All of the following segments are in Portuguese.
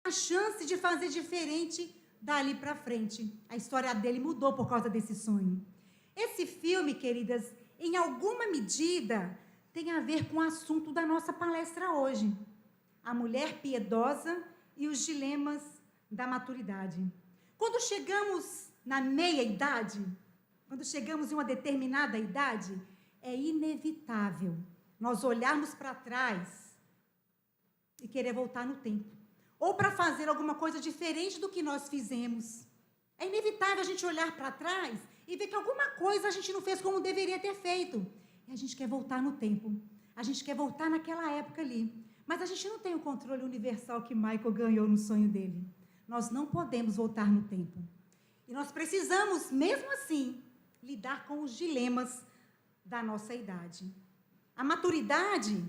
a chance de fazer diferente dali para frente. A história dele mudou por causa desse sonho. Esse filme, queridas, em alguma medida, tem a ver com o assunto da nossa palestra hoje. A mulher piedosa e os dilemas da maturidade. Quando chegamos na meia-idade, quando chegamos em uma determinada idade, é inevitável nós olharmos para trás e querer voltar no tempo. Ou para fazer alguma coisa diferente do que nós fizemos. É inevitável a gente olhar para trás e ver que alguma coisa a gente não fez como deveria ter feito. E a gente quer voltar no tempo. A gente quer voltar naquela época ali. Mas a gente não tem o controle universal que Michael ganhou no sonho dele. Nós não podemos voltar no tempo. E nós precisamos, mesmo assim, lidar com os dilemas da nossa idade. A maturidade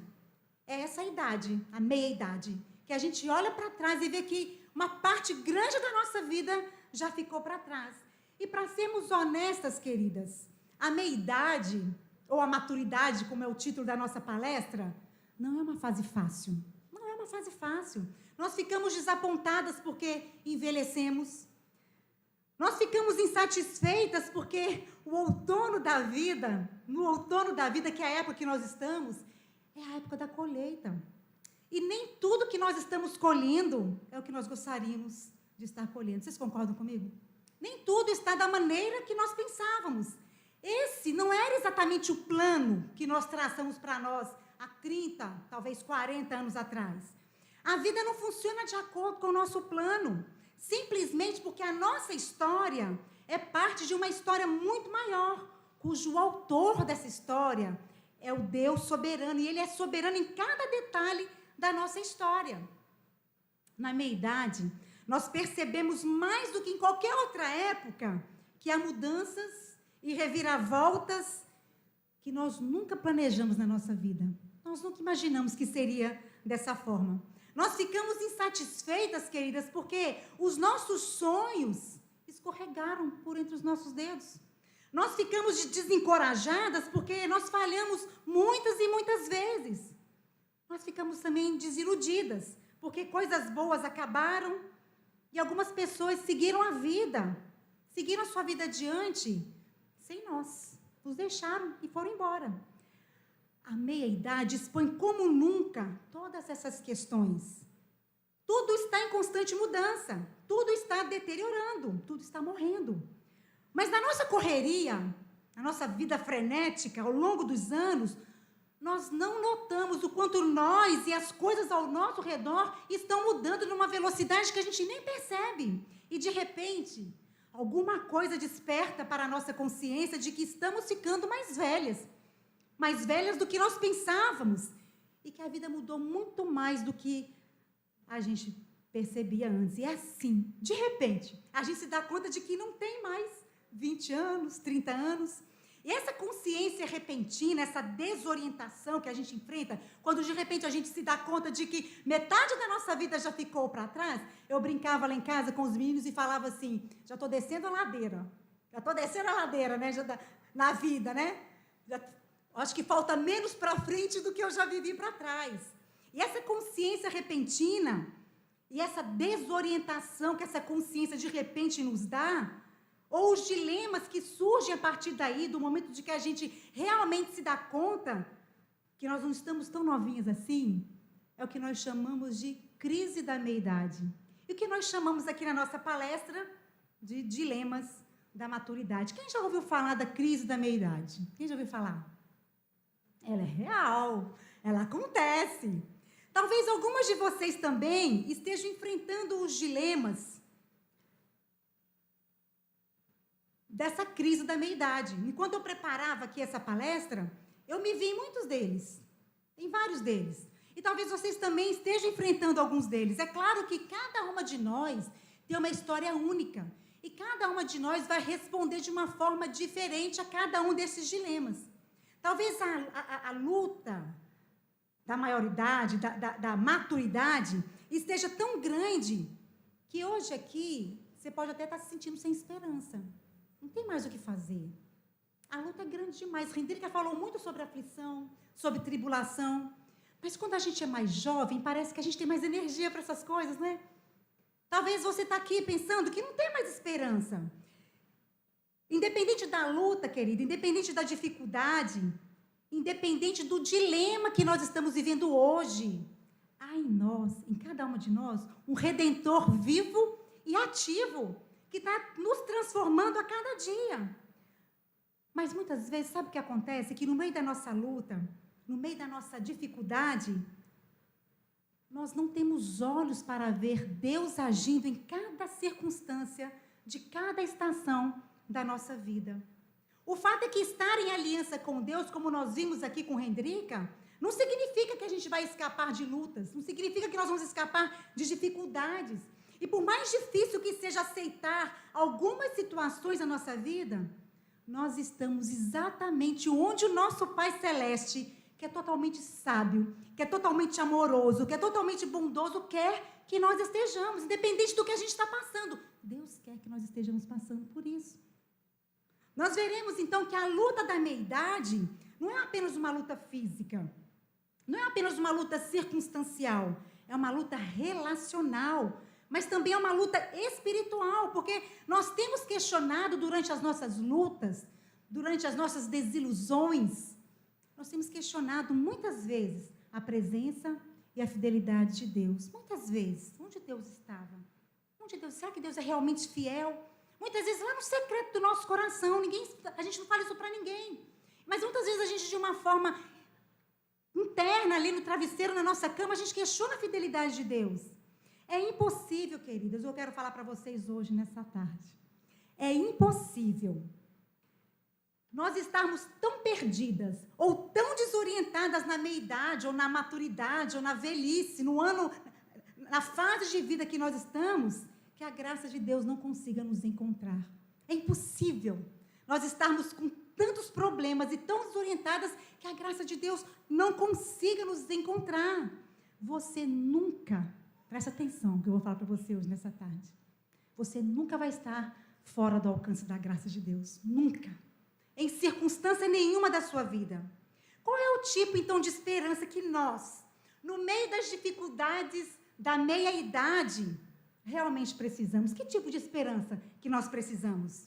é essa idade, a meia-idade, que a gente olha para trás e vê que uma parte grande da nossa vida já ficou para trás. E para sermos honestas, queridas, a meia-idade, ou a maturidade, como é o título da nossa palestra, não é uma fase fácil. Não é uma fase fácil. Nós ficamos desapontadas porque envelhecemos. Nós ficamos insatisfeitas porque o outono da vida, no outono da vida, que é a época que nós estamos, é a época da colheita. E nem tudo que nós estamos colhendo é o que nós gostaríamos de estar colhendo. Vocês concordam comigo? Nem tudo está da maneira que nós pensávamos. Esse não era exatamente o plano que nós traçamos para nós há 30, talvez 40 anos atrás. A vida não funciona de acordo com o nosso plano, simplesmente porque a nossa história é parte de uma história muito maior, cujo autor dessa história é o Deus soberano, e Ele é soberano em cada detalhe da nossa história. Na meia-idade, nós percebemos mais do que em qualquer outra época que há mudanças e reviravoltas que nós nunca planejamos na nossa vida. Nós nunca imaginamos que seria dessa forma. Nós ficamos insatisfeitas, queridas, porque os nossos sonhos escorregaram por entre os nossos dedos. Nós ficamos desencorajadas porque nós falhamos muitas e muitas vezes. Nós ficamos também desiludidas, porque coisas boas acabaram e algumas pessoas seguiram a vida, seguiram a sua vida adiante sem nós. Nos deixaram e foram embora. A meia-idade expõe como nunca todas essas questões. Tudo está em constante mudança, tudo está deteriorando, tudo está morrendo. Mas na nossa correria, na nossa vida frenética, ao longo dos anos, nós não notamos o quanto nós e as coisas ao nosso redor estão mudando numa velocidade que a gente nem percebe. E, de repente, alguma coisa desperta para a nossa consciência de que estamos ficando mais velhas do que nós pensávamos, e que a vida mudou muito mais do que a gente percebia antes. E é assim, de repente, a gente se dá conta de que não tem mais 20 anos, 30 anos. E essa consciência repentina, essa desorientação que a gente enfrenta, quando de repente a gente se dá conta de que metade da nossa vida já ficou para trás, eu brincava lá em casa com os meninos e falava assim, já estou descendo a ladeira, né, na vida, né? Acho que falta menos para frente do que eu já vivi para trás. E essa consciência repentina, e essa desorientação que essa consciência de repente nos dá, ou os dilemas que surgem a partir daí, do momento de que a gente realmente se dá conta que nós não estamos tão novinhas assim, é o que nós chamamos de crise da meia-idade. E o que nós chamamos aqui na nossa palestra de dilemas da maturidade. Quem já ouviu falar da crise da meia-idade? Quem já ouviu falar? Ela é real, ela acontece. Talvez algumas de vocês também estejam enfrentando os dilemas dessa crise da meia-idade. Enquanto eu preparava aqui essa palestra, eu me vi em muitos deles, em vários deles. E talvez vocês também estejam enfrentando alguns deles. É claro que cada uma de nós tem uma história única, e cada uma de nós vai responder de uma forma diferente a cada um desses dilemas. Talvez a luta da maioridade, da maturidade, esteja tão grande que hoje aqui você pode até estar se sentindo sem esperança. Não tem mais o que fazer. A luta é grande demais. Rendrica falou muito sobre aflição, sobre tribulação. Mas quando a gente é mais jovem, parece que a gente tem mais energia para essas coisas, né? Talvez você está aqui pensando que não tem mais esperança. Independente da luta, querido, independente da dificuldade, independente do dilema que nós estamos vivendo hoje, há em nós, em cada uma de nós, um Redentor vivo e ativo, que está nos transformando a cada dia. Mas muitas vezes, sabe o que acontece? Que no meio da nossa luta, no meio da nossa dificuldade, nós não temos olhos para ver Deus agindo em cada circunstância, de cada estação da nossa vida. O fato é que estar em aliança com Deus, como nós vimos aqui com Hendrika, não significa que a gente vai escapar de lutas, não significa que nós vamos escapar de dificuldades. E por mais difícil que seja aceitar algumas situações na nossa vida, nós estamos exatamente onde o nosso Pai Celeste, que é totalmente sábio, que é totalmente amoroso, que é totalmente bondoso, quer que nós estejamos, independente do que a gente está passando. Deus quer que nós estejamos passando por isso. Nós veremos, então, que a luta da meia-idade não é apenas uma luta física, não é apenas uma luta circunstancial, é uma luta relacional, mas também é uma luta espiritual, porque nós temos questionado durante as nossas lutas, durante as nossas desilusões, nós temos questionado muitas vezes a presença e a fidelidade de Deus. Muitas vezes, onde Deus estava? Onde Deus? Será que Deus é realmente fiel? Muitas vezes lá no secreto do nosso coração, a gente não fala isso para ninguém. Mas muitas vezes a gente, de uma forma interna, ali no travesseiro, na nossa cama, a gente questiona a fidelidade de Deus. É impossível, queridas, eu quero falar para vocês hoje, nessa tarde. É impossível nós estarmos tão perdidas ou tão desorientadas na meia-idade, ou na maturidade, ou na velhice, na fase de vida que nós estamos, que a graça de Deus não consiga nos encontrar. É impossível nós estarmos com tantos problemas e tão desorientadas que a graça de Deus não consiga nos encontrar. Você nunca, presta atenção no que eu vou falar para você hoje nessa tarde, você nunca vai estar fora do alcance da graça de Deus. Nunca. Em circunstância nenhuma da sua vida. Qual é o tipo, então, de esperança que nós, no meio das dificuldades da meia-idade, realmente precisamos? Que tipo de esperança que nós precisamos?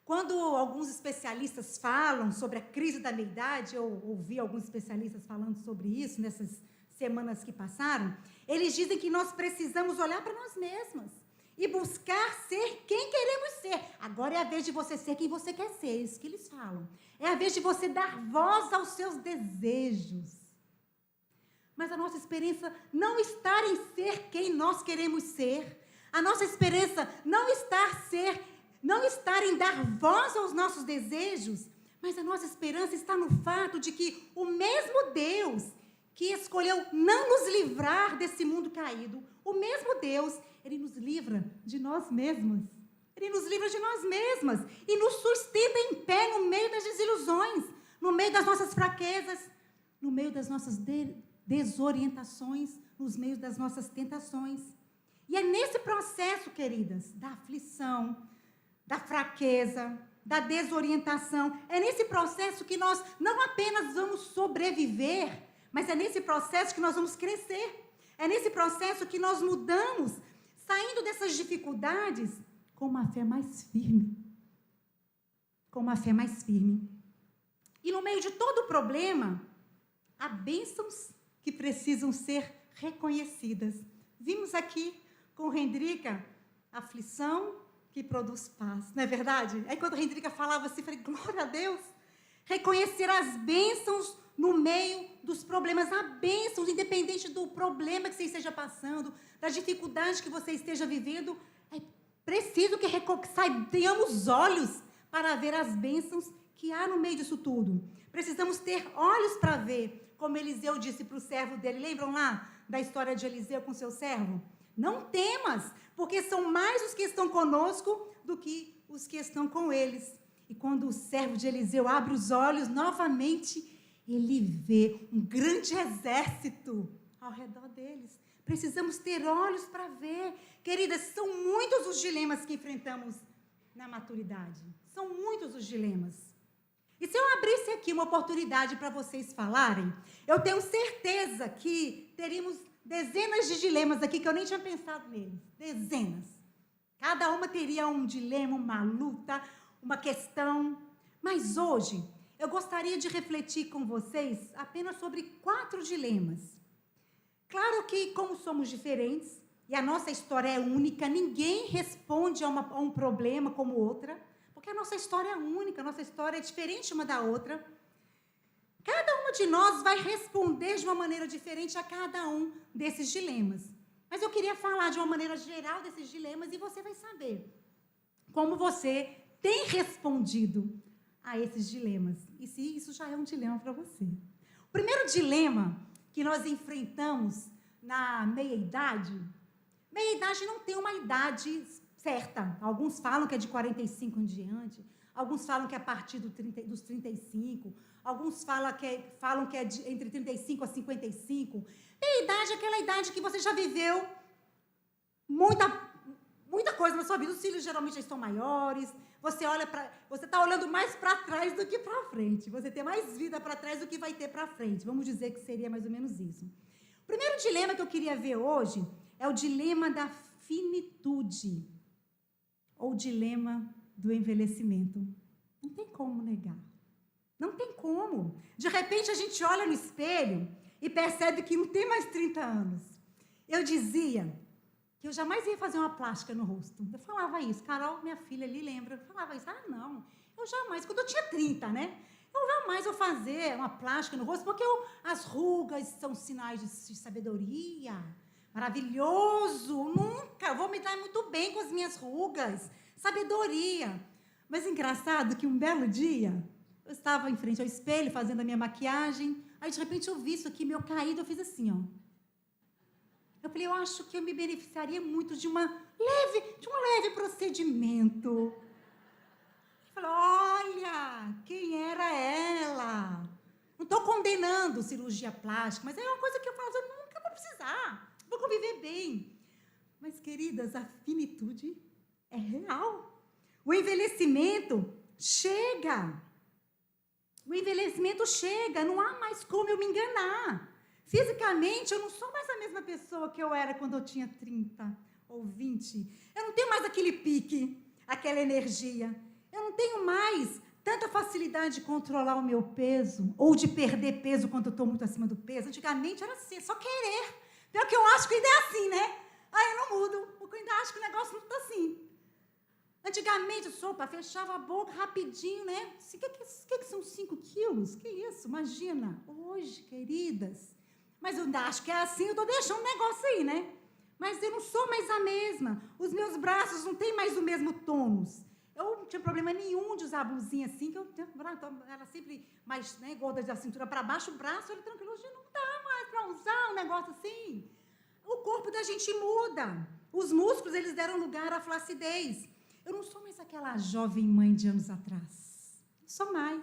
Quando alguns especialistas falam sobre a crise da meia-idade, eu ouvi alguns especialistas falando sobre isso nessas semanas que passaram, eles dizem que nós precisamos olhar para nós mesmas e buscar ser quem queremos ser. Agora é a vez de você ser quem você quer ser, é isso que eles falam. É a vez de você dar voz aos seus desejos. Mas a nossa esperança não está em ser quem nós queremos ser. A nossa esperança não está em dar voz aos nossos desejos, mas a nossa esperança está no fato de que o mesmo Deus que escolheu não nos livrar desse mundo caído, o mesmo Deus, Ele nos livra de nós mesmas. Ele nos livra de nós mesmas e nos sustenta em pé no meio das desilusões, no meio das nossas fraquezas, no meio das nossas desorientações, nos meios das nossas tentações. E é nesse processo, queridas, da aflição, da fraqueza, da desorientação, é nesse processo que nós não apenas vamos sobreviver, mas é nesse processo que nós vamos crescer. É nesse processo que nós mudamos, saindo dessas dificuldades com uma fé mais firme. Com uma fé mais firme. E no meio de todo o problema, há bênçãos que precisam ser reconhecidas. Vimos aqui com Hendrika, aflição que produz paz, não é verdade? Aí quando a Hendrika falava assim, eu falei, glória a Deus, reconhecer as bênçãos no meio dos problemas, há bênçãos, independente do problema que você esteja passando, das dificuldades que você esteja vivendo, é preciso que tenhamos olhos para ver as bênçãos que há no meio disso tudo. Precisamos ter olhos para ver, como Eliseu disse para o servo dele, lembram lá da história de Eliseu com seu servo? Não temas, porque são mais os que estão conosco do que os que estão com eles. E quando o servo de Eliseu abre os olhos, novamente, ele vê um grande exército ao redor deles. Precisamos ter olhos para ver. Queridas, são muitos os dilemas que enfrentamos na maturidade. São muitos os dilemas. E se eu abrisse aqui uma oportunidade para vocês falarem, eu tenho certeza que teríamos dezenas de dilemas aqui que eu nem tinha pensado neles. Dezenas. Cada uma teria um dilema, uma luta, uma questão. Mas hoje, eu gostaria de refletir com vocês apenas sobre 4 dilemas. Claro que, como somos diferentes, e a nossa história é única, ninguém responde a um problema como outra, porque a nossa história é única, a nossa história é diferente uma da outra. Cada uma de nós vai responder de uma maneira diferente a cada um desses dilemas. Mas eu queria falar de uma maneira geral desses dilemas e você vai saber como você tem respondido a esses dilemas. E se isso já é um dilema para você. O primeiro dilema que nós enfrentamos na meia-idade não tem uma idade certa. Alguns falam que é de 45 em diante, alguns falam que é a partir dos 35, alguns falam que é entre 35 a 55. Meia-idade é aquela idade que você já viveu muita coisa na sua vida. Os filhos geralmente já estão maiores, você está olhando mais para trás do que para frente. Você tem mais vida para trás do que vai ter para frente. Vamos dizer que seria mais ou menos isso. O primeiro dilema que eu queria ver hoje é o dilema da finitude, ou dilema do envelhecimento. Não tem como negar. Não tem como. De repente, a gente olha no espelho e percebe que não tem mais 30 anos. Eu dizia que eu jamais ia fazer uma plástica no rosto. Eu falava isso. Carol, minha filha ali, lembra? Eu falava isso. Não. Eu jamais. Quando eu tinha 30, né? Eu jamais vou fazer uma plástica no rosto, porque as rugas são sinais de sabedoria. Maravilhoso. Nunca. Vou me dar muito bem com as minhas rugas. Sabedoria. Mas engraçado que um belo dia, eu estava em frente ao espelho, fazendo a minha maquiagem, aí de repente eu vi isso aqui, meu caído, eu fiz assim, ó. Eu falei, eu acho que eu me beneficiaria muito de um leve procedimento. Eu falei, olha, quem era ela? Não estou condenando cirurgia plástica, mas é uma coisa que eu falo, eu nunca vou precisar, vou conviver bem. Mas, queridas, a finitude é real. O envelhecimento chega. O envelhecimento chega, não há mais como eu me enganar. Fisicamente, eu não sou mais a mesma pessoa que eu era quando eu tinha 30 ou 20. Eu não tenho mais aquele pique, aquela energia. Eu não tenho mais tanta facilidade de controlar o meu peso ou de perder peso quando eu estou muito acima do peso. Antigamente era assim, só querer. Pior que eu acho que ainda é assim, né? Eu não mudo, porque eu ainda acho que o negócio não está assim. Antigamente, fechava a boca rapidinho, né? O que são 5 quilos? Que isso? Imagina. Hoje, queridas. Mas eu ainda acho que é assim, eu estou deixando um negócio aí, né? Mas eu não sou mais a mesma. Os meus braços não têm mais o mesmo tônus. Eu não tinha problema nenhum de usar a blusinha assim, que eu era sempre mais, né, gorda da cintura para baixo, o braço era tranquilo. Hoje não dá mais para usar um negócio assim. O corpo da gente muda. Os músculos, eles deram lugar à flacidez. Eu não sou mais aquela jovem mãe de anos atrás. Não sou mais.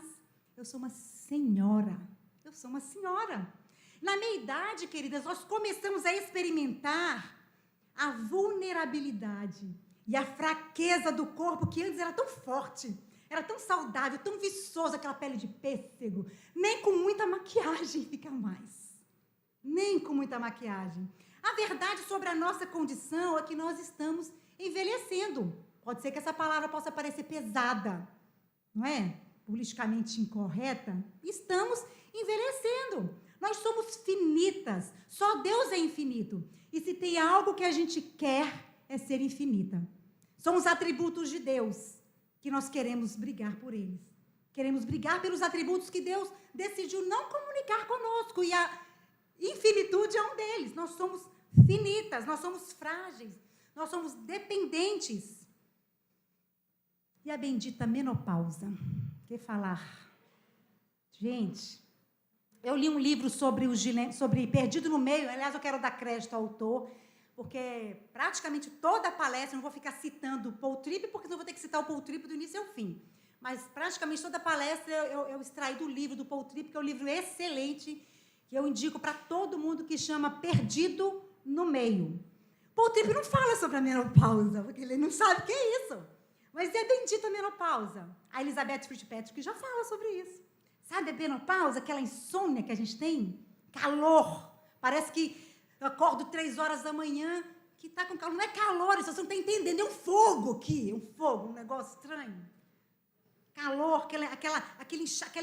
Eu sou uma senhora. Eu sou uma senhora. Na minha idade, queridas, nós começamos a experimentar a vulnerabilidade e a fraqueza do corpo que antes era tão forte, era tão saudável, tão viçoso, aquela pele de pêssego. Nem com muita maquiagem fica mais. Nem com muita maquiagem. A verdade sobre a nossa condição é que nós estamos envelhecendo. Pode ser que essa palavra possa parecer pesada, não é? Politicamente incorreta. Estamos envelhecendo. Nós somos finitas. Só Deus é infinito. E se tem algo que a gente quer, é ser infinita. São os atributos de Deus que nós queremos brigar por eles. Queremos brigar pelos atributos que Deus decidiu não comunicar conosco. E a infinitude é um deles. Nós somos finitas, nós somos frágeis, nós somos dependentes. E a bendita menopausa? Que falar? Gente, eu li um livro sobre Perdido no Meio. Aliás, eu quero dar crédito ao autor, porque praticamente toda a palestra, não vou ficar citando o Paul Tripp, porque senão vou ter que citar o Paul Tripp do início ao fim. Mas praticamente toda a palestra eu extraí do livro do Paul Tripp, que é um livro excelente, que eu indico para todo mundo, que chama Perdido no Meio. Paul Tripp não fala sobre a menopausa, porque ele não sabe o que é isso. Mas é a bendita menopausa. A Elizabeth Fitzpatrick já fala sobre isso. Sabe a menopausa, aquela insônia que a gente tem? Calor. Parece que Eu acordo 3 horas da manhã, que está com calor. Não é calor, isso você não está entendendo. É um fogo aqui, um negócio estranho. Calor, aquela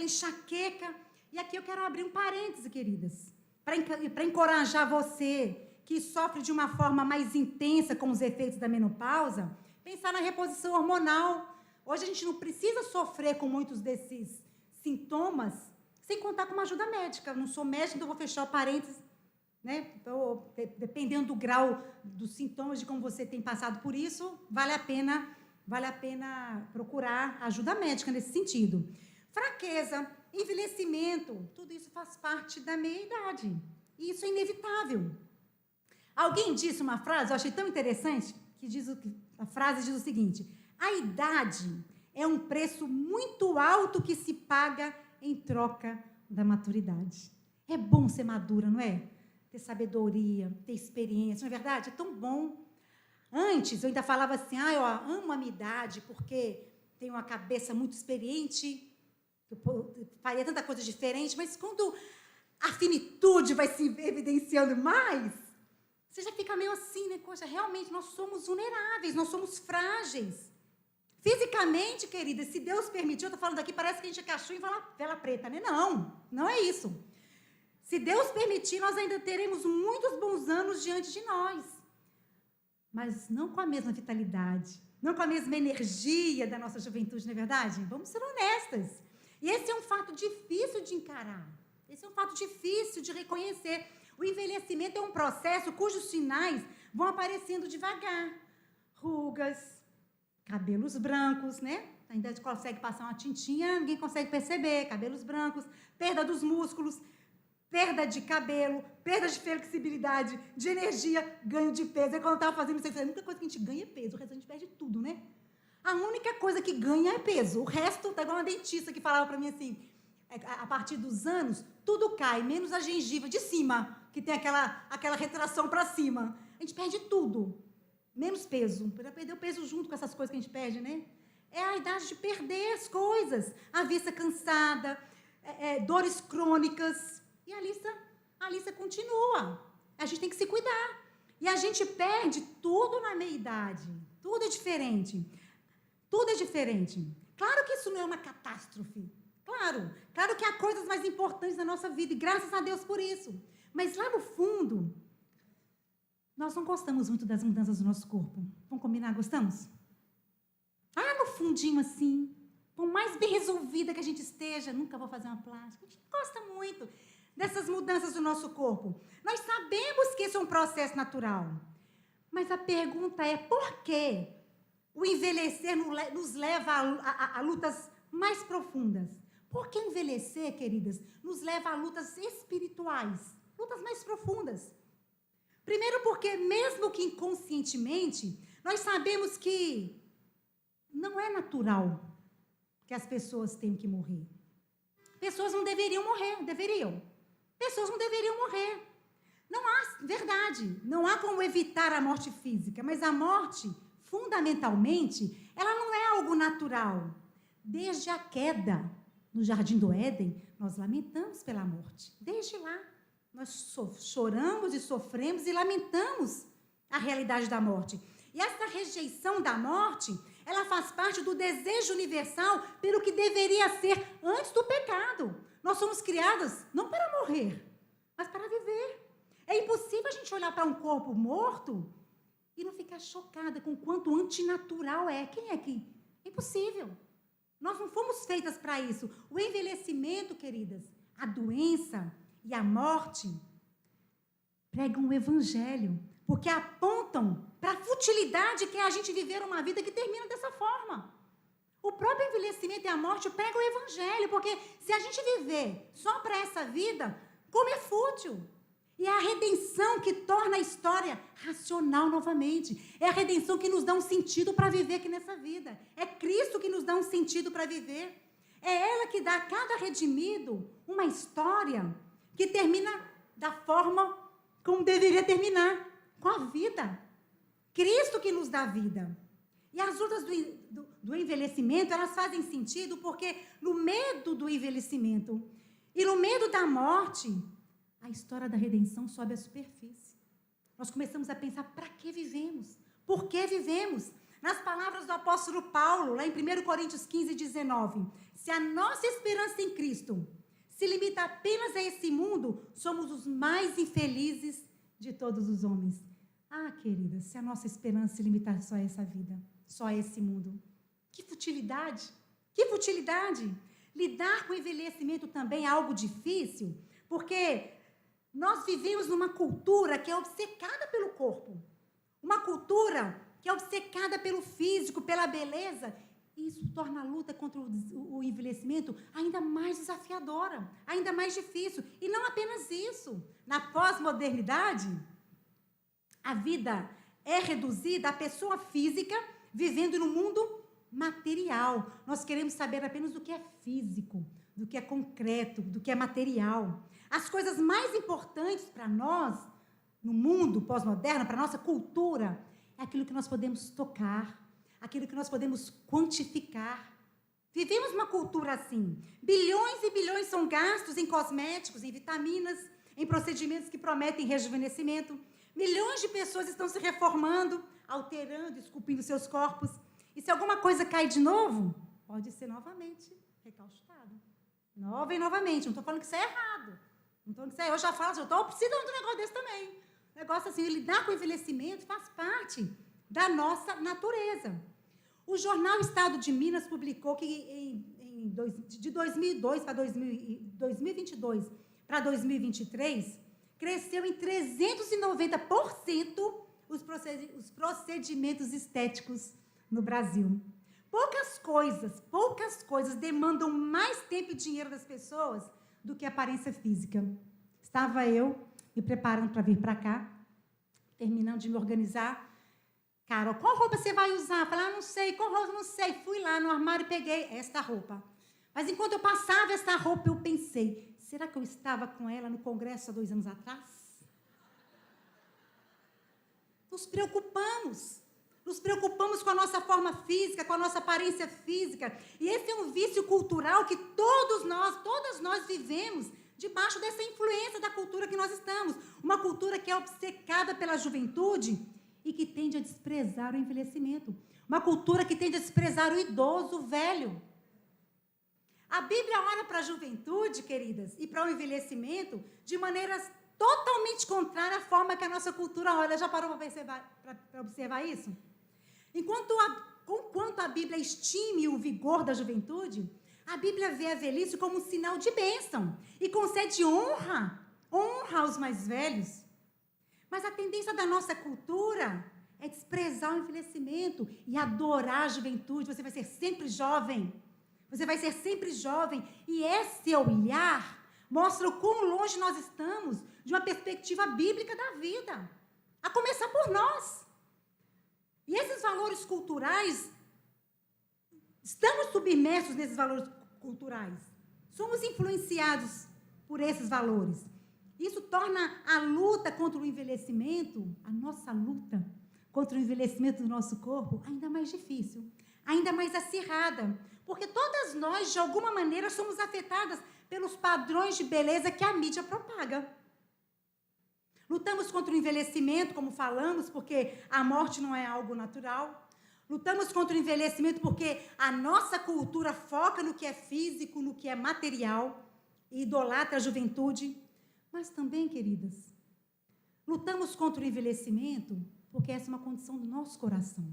enxaqueca. E aqui eu quero abrir um parêntese, queridas, para encorajar você que sofre de uma forma mais intensa com os efeitos da menopausa, pensar na reposição hormonal. Hoje a gente não precisa sofrer com muitos desses sintomas sem contar com uma ajuda médica. Eu não sou médica, então vou fechar o parênteses, né? Então, dependendo do grau dos sintomas, de como você tem passado por isso, vale a pena procurar ajuda médica nesse sentido. Fraqueza, envelhecimento, tudo isso faz parte da meia-idade. E isso é inevitável. Alguém disse uma frase, eu achei tão interessante, a frase diz o seguinte: a idade é um preço muito alto que se paga em troca da maturidade. É bom ser madura, não é? Ter sabedoria, ter experiência, não é verdade? É tão bom. Antes, eu ainda falava assim, eu amo a minha idade porque tenho uma cabeça muito experiente, eu faria tanta coisa diferente, mas quando a finitude vai se evidenciando mais, você já fica meio assim, né? Poxa, realmente nós somos vulneráveis, nós somos frágeis. Fisicamente, querida, se Deus permitir, eu estou falando aqui, parece que a gente é cachorro e vela preta, né? Não é isso. Se Deus permitir, nós ainda teremos muitos bons anos diante de nós. Mas não com a mesma vitalidade, não com a mesma energia da nossa juventude, não é verdade? Vamos ser honestas. E esse é um fato difícil de encarar. Esse é um fato difícil de reconhecer. O envelhecimento é um processo cujos sinais vão aparecendo devagar. Rugas, cabelos brancos, né? Ainda consegue passar uma tintinha, ninguém consegue perceber. Cabelos brancos, perda dos músculos, perda de cabelo, perda de flexibilidade, de energia, ganho de peso. É quando eu estava fazendo isso, a única coisa que a gente ganha é peso, o resto a gente perde tudo, né? A única coisa que ganha é peso. O resto, tá igual uma dentista que falava para mim assim, a partir dos anos, tudo cai, menos a gengiva de cima, que tem aquela retração para cima. A gente perde tudo, menos peso. Para perder o peso junto com essas coisas que a gente perde, né? É a idade de perder as coisas. A vista cansada, dores crônicas. E a lista continua. A gente tem que se cuidar. E a gente perde tudo na meia-idade. Tudo é diferente. Tudo é diferente. Claro que isso não é uma catástrofe. Claro que há coisas mais importantes na nossa vida. E graças a Deus por isso. Mas lá no fundo, nós não gostamos muito das mudanças do nosso corpo. Vamos combinar? Gostamos? No fundinho assim, por mais bem resolvida que a gente esteja, nunca vou fazer uma plástica. A gente não gosta muito dessas mudanças do nosso corpo. Nós sabemos que isso é um processo natural. Mas a pergunta é, por que o envelhecer nos leva a lutas mais profundas? Por que envelhecer, queridas, nos leva a lutas espirituais, lutas mais profundas? Primeiro porque, mesmo que inconscientemente, nós sabemos que não é natural que as pessoas tenham que morrer. Pessoas não deveriam morrer, deveriam. Pessoas não deveriam morrer. Não há como evitar a morte física, mas a morte, fundamentalmente, ela não é algo natural. Desde a queda no Jardim do Éden, nós lamentamos pela morte. Desde lá, nós choramos e sofremos e lamentamos a realidade da morte. E essa rejeição da morte, ela faz parte do desejo universal pelo que deveria ser antes do pecado. Nós somos criadas não para morrer, mas para viver. É impossível a gente olhar para um corpo morto e não ficar chocada com o quanto antinatural é. Quem é que? É impossível. Nós não fomos feitas para isso. O envelhecimento, queridas, a doença e a morte pregam o evangelho, porque apontam para a futilidade que é a gente viver uma vida que termina dessa forma. O próprio envelhecimento e a morte pregam o evangelho, porque se a gente viver só para essa vida, como é fútil. E é a redenção que torna a história racional novamente. É a redenção que nos dá um sentido para viver aqui nessa vida. É Cristo que nos dá um sentido para viver. É ela que dá a cada redimido uma história que termina da forma como deveria terminar, com a vida. Cristo que nos dá vida. E as lutas do envelhecimento, elas fazem sentido porque no medo do envelhecimento e no medo da morte, a história da redenção sobe à superfície. nós começamos a pensar, para que vivemos? Por que vivemos? Nas palavras do apóstolo Paulo, lá em 1 Coríntios 15, 19, se a nossa esperança em Cristo se limita apenas a esse mundo, somos os mais infelizes de todos os homens. Ah, querida, se a nossa esperança se limitar só a essa vida, só a esse mundo, que futilidade! Que futilidade! Lidar com o envelhecimento também é algo difícil, porque nós vivemos numa cultura que é obcecada pelo corpo, uma cultura que é obcecada pelo físico, pela beleza. Isso torna a luta contra o envelhecimento ainda mais desafiadora, ainda mais difícil. E não apenas isso. Na pós-modernidade, a vida é reduzida à pessoa física vivendo no mundo material. Nós queremos saber apenas do que é físico, do que é concreto, do que é material. As coisas mais importantes para nós, no mundo pós-moderno, para a nossa cultura, é aquilo que nós podemos tocar, aquilo que nós podemos quantificar. Vivemos uma cultura assim. Bilhões e bilhões são gastos em cosméticos, em vitaminas, em procedimentos que prometem rejuvenescimento. Milhões de pessoas estão se reformando, alterando, esculpindo seus corpos. E se alguma coisa cai de novo, pode ser novamente recalchutada. Nova e novamente. Não estou falando que isso é errado. Não estou falando que isso é... Eu já falo, eu estou precisando de um negócio desse também. Negócio assim, lidar com o envelhecimento faz parte da nossa natureza. O jornal Estado de Minas publicou que de 2002 para 2022 para 2023, cresceu em 390% os procedimentos estéticos no Brasil. Poucas coisas demandam mais tempo e dinheiro das pessoas do que a aparência física. Estava eu me preparando para vir para cá, terminando de me organizar. Carol, qual roupa você vai usar? Falei, não sei, qual roupa? Não sei. Fui lá no armário e peguei esta roupa. Mas enquanto eu passava essa roupa, eu pensei, será que eu estava com ela no congresso há 2 anos atrás? Nos preocupamos com a nossa forma física, com a nossa aparência física. E esse é um vício cultural que todas nós vivemos debaixo dessa influência da cultura que nós estamos. Uma cultura que é obcecada pela juventude e que tende a desprezar o envelhecimento. Uma cultura que tende a desprezar o idoso, o velho. A Bíblia olha para a juventude, queridas, e para o envelhecimento de maneiras totalmente contrárias à forma que a nossa cultura olha. Já parou para observar isso? Enquanto a Bíblia estime o vigor da juventude, a Bíblia vê a velhice como um sinal de bênção e concede honra aos mais velhos. Mas a tendência da nossa cultura é desprezar o envelhecimento e adorar a juventude. Você vai ser sempre jovem. Você vai ser sempre jovem. E esse olhar mostra o quão longe nós estamos de uma perspectiva bíblica da vida. A começar por nós. E esses valores culturais, estamos submersos nesses valores culturais. Somos influenciados por esses valores. Isso torna a luta contra o envelhecimento, a nossa luta contra o envelhecimento do nosso corpo, ainda mais difícil, ainda mais acirrada. Porque todas nós, de alguma maneira, somos afetadas pelos padrões de beleza que a mídia propaga. Lutamos contra o envelhecimento, como falamos, porque a morte não é algo natural. Lutamos contra o envelhecimento porque a nossa cultura foca no que é físico, no que é material, e idolatra a juventude. Mas também, queridas, lutamos contra o envelhecimento porque essa é uma condição do nosso coração.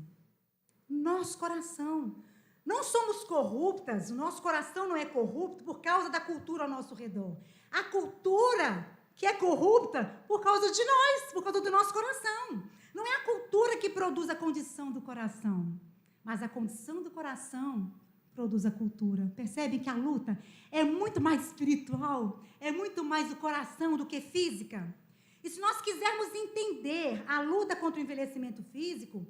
Nosso coração. Não somos corruptas, o nosso coração não é corrupto por causa da cultura ao nosso redor. A cultura que é corrupta por causa de nós, por causa do nosso coração. Não é a cultura que produz a condição do coração, mas a condição do coração produz a cultura. Percebe que a luta é muito mais espiritual, é muito mais do coração do que física? E se nós quisermos entender a luta contra o envelhecimento físico,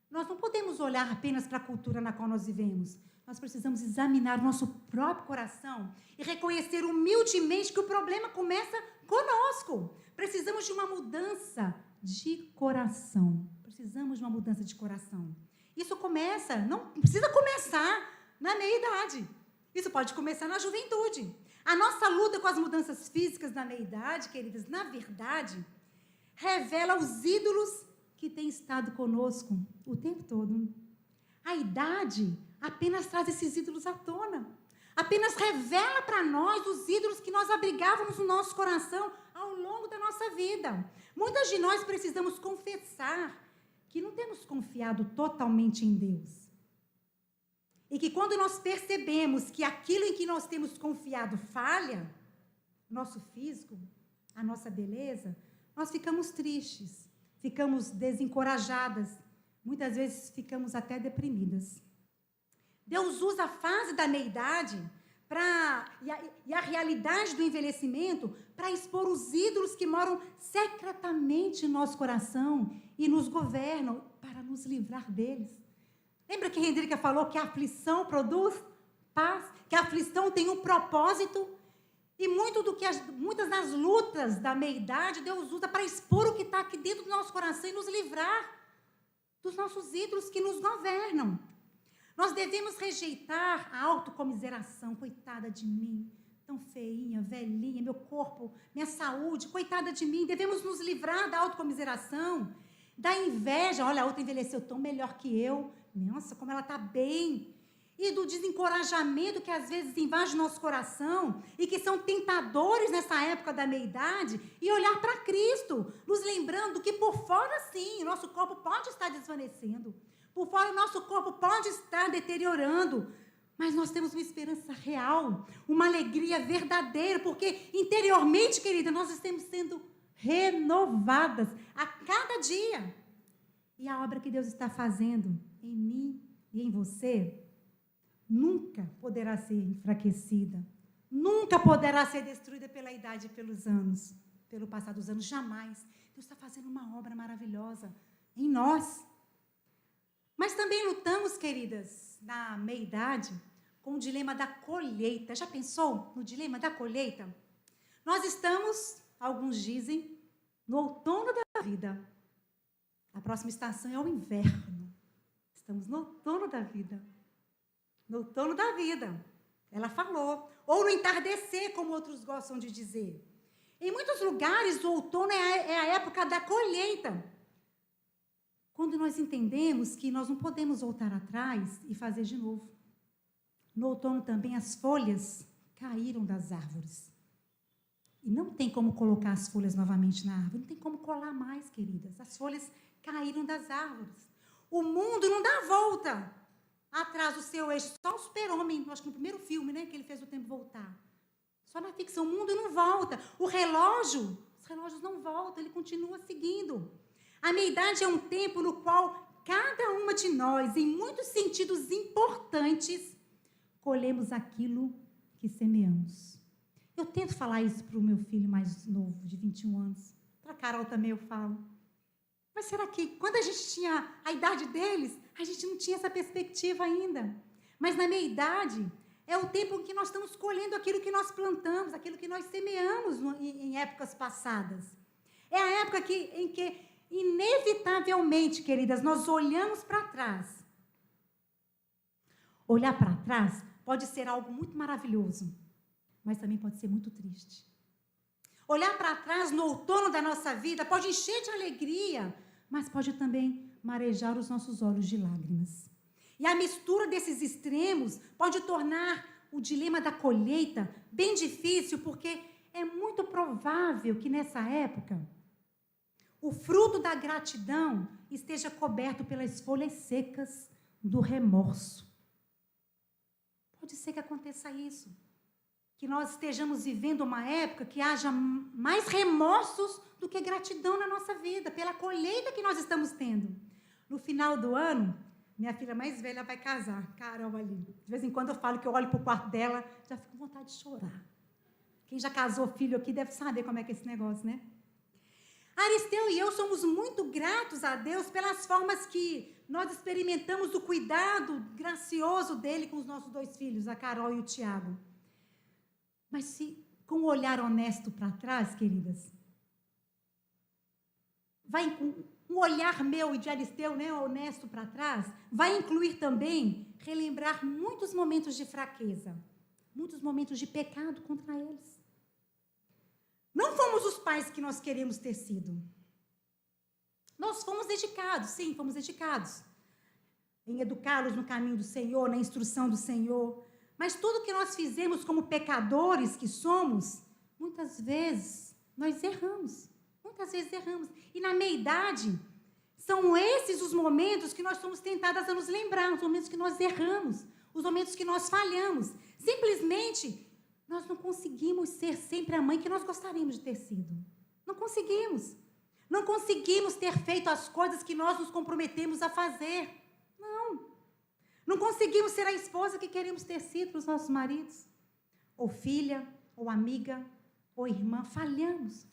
nós não podemos olhar apenas para a cultura na qual nós vivemos. Nós precisamos examinar o nosso próprio coração e reconhecer humildemente que o problema começa conosco. Precisamos de uma mudança de coração. Precisamos de uma mudança de coração. Isso começa, não precisa começar na meia-idade. Isso pode começar na juventude. A nossa luta com as mudanças físicas na meia-idade, queridas, na verdade, revela os ídolos que têm estado conosco o tempo todo. A idade apenas traz esses ídolos à tona. Apenas revela para nós os ídolos que nós abrigávamos no nosso coração ao longo da nossa vida. Muitas de nós precisamos confessar que não temos confiado totalmente em Deus. E que quando nós percebemos que aquilo em que nós temos confiado falha, nosso físico, a nossa beleza, nós ficamos tristes, ficamos desencorajadas, muitas vezes ficamos até deprimidas. Deus usa a fase da meia-idade e a realidade do envelhecimento para expor os ídolos que moram secretamente em nosso coração e nos governam para nos livrar deles. Lembra que Hendrika falou que a aflição produz paz, que a aflição tem um propósito? E muitas das lutas da meia-idade, Deus usa para expor o que está aqui dentro do nosso coração e nos livrar dos nossos ídolos que nos governam. Nós devemos rejeitar a autocomiseração. Coitada de mim, tão feinha, velhinha, meu corpo, minha saúde, coitada de mim. Devemos nos livrar da autocomiseração, da inveja. Olha, a outra envelheceu tão melhor que eu. Nossa, como ela está bem. E do desencorajamento que às vezes invade o nosso coração e que são tentadores nessa época da meia-idade, e olhar para Cristo, nos lembrando que por fora, sim, o nosso corpo pode estar desvanecendo. Por fora, o nosso corpo pode estar deteriorando, mas nós temos uma esperança real, uma alegria verdadeira, porque interiormente, querida, nós estamos sendo renovadas a cada dia. E a obra que Deus está fazendo em mim e em você nunca poderá ser enfraquecida, nunca poderá ser destruída pela idade e pelos anos, pelo passar dos anos, jamais. Deus está fazendo uma obra maravilhosa em nós. Mas também lutamos, queridas, na meia-idade, com o dilema da colheita. Já pensou no dilema da colheita? Nós estamos, alguns dizem, no outono da vida. A próxima estação é o inverno. Estamos no outono da vida. No outono da vida. Ela falou. Ou no entardecer, como outros gostam de dizer. Em muitos lugares, o outono é a época da colheita. Quando nós entendemos que nós não podemos voltar atrás e fazer de novo. No outono também as folhas caíram das árvores. E não tem como colocar as folhas novamente na árvore, não tem como colar mais, queridas. As folhas caíram das árvores. O mundo não dá volta atrás do seu eixo. Só o Super-Homem, acho que no primeiro filme, né, que ele fez o tempo voltar. Só na ficção, o mundo não volta. O relógio, os relógios não voltam, ele continua seguindo. A meia-idade é um tempo no qual cada uma de nós, em muitos sentidos importantes, colhemos aquilo que semeamos. Eu tento falar isso para o meu filho mais novo, de 21 anos. Para a Carol também eu falo. Mas será que, quando a gente tinha a idade deles, a gente não tinha essa perspectiva ainda? Mas na meia-idade, é o tempo em que nós estamos colhendo aquilo que nós plantamos, aquilo que nós semeamos em épocas passadas. É a época em que inevitavelmente, queridas, nós olhamos para trás. Olhar para trás pode ser algo muito maravilhoso, mas também pode ser muito triste. Olhar para trás no outono da nossa vida pode encher de alegria, mas pode também marejar os nossos olhos de lágrimas. E a mistura desses extremos pode tornar o dilema da colheita bem difícil, porque é muito provável que nessa época o fruto da gratidão esteja coberto pelas folhas secas do remorso. Pode ser que aconteça isso. Que nós estejamos vivendo uma época que haja mais remorsos do que gratidão na nossa vida, pela colheita que nós estamos tendo. No final do ano, minha filha mais velha vai casar, Carol ali. De vez em quando eu falo que eu olho para o quarto dela, já fico com vontade de chorar. Quem já casou filho aqui deve saber como é que é esse negócio, né? Aristeu e eu somos muito gratos a Deus pelas formas que nós experimentamos o cuidado gracioso dele com os nossos dois filhos, a Carol e o Tiago. Mas se com um olhar honesto para trás, queridas, um olhar meu e de Aristeu, né, honesto para trás, vai incluir também relembrar muitos momentos de fraqueza, muitos momentos de pecado contra eles. Não fomos os pais que nós queremos ter sido. Nós fomos dedicados, sim, fomos dedicados em educá-los no caminho do Senhor, na instrução do Senhor. Mas tudo que nós fizemos como pecadores que somos, muitas vezes nós erramos. Muitas vezes erramos. E na meia-idade, são esses os momentos que nós somos tentadas a nos lembrar, os momentos que nós erramos, os momentos que nós falhamos. Simplesmente, nós não conseguimos ser sempre a mãe que nós gostaríamos de ter sido. Não conseguimos. Não conseguimos ter feito as coisas que nós nos comprometemos a fazer. Não. Não conseguimos ser a esposa que queremos ter sido para os nossos maridos. Ou filha, ou amiga, ou irmã. Falhamos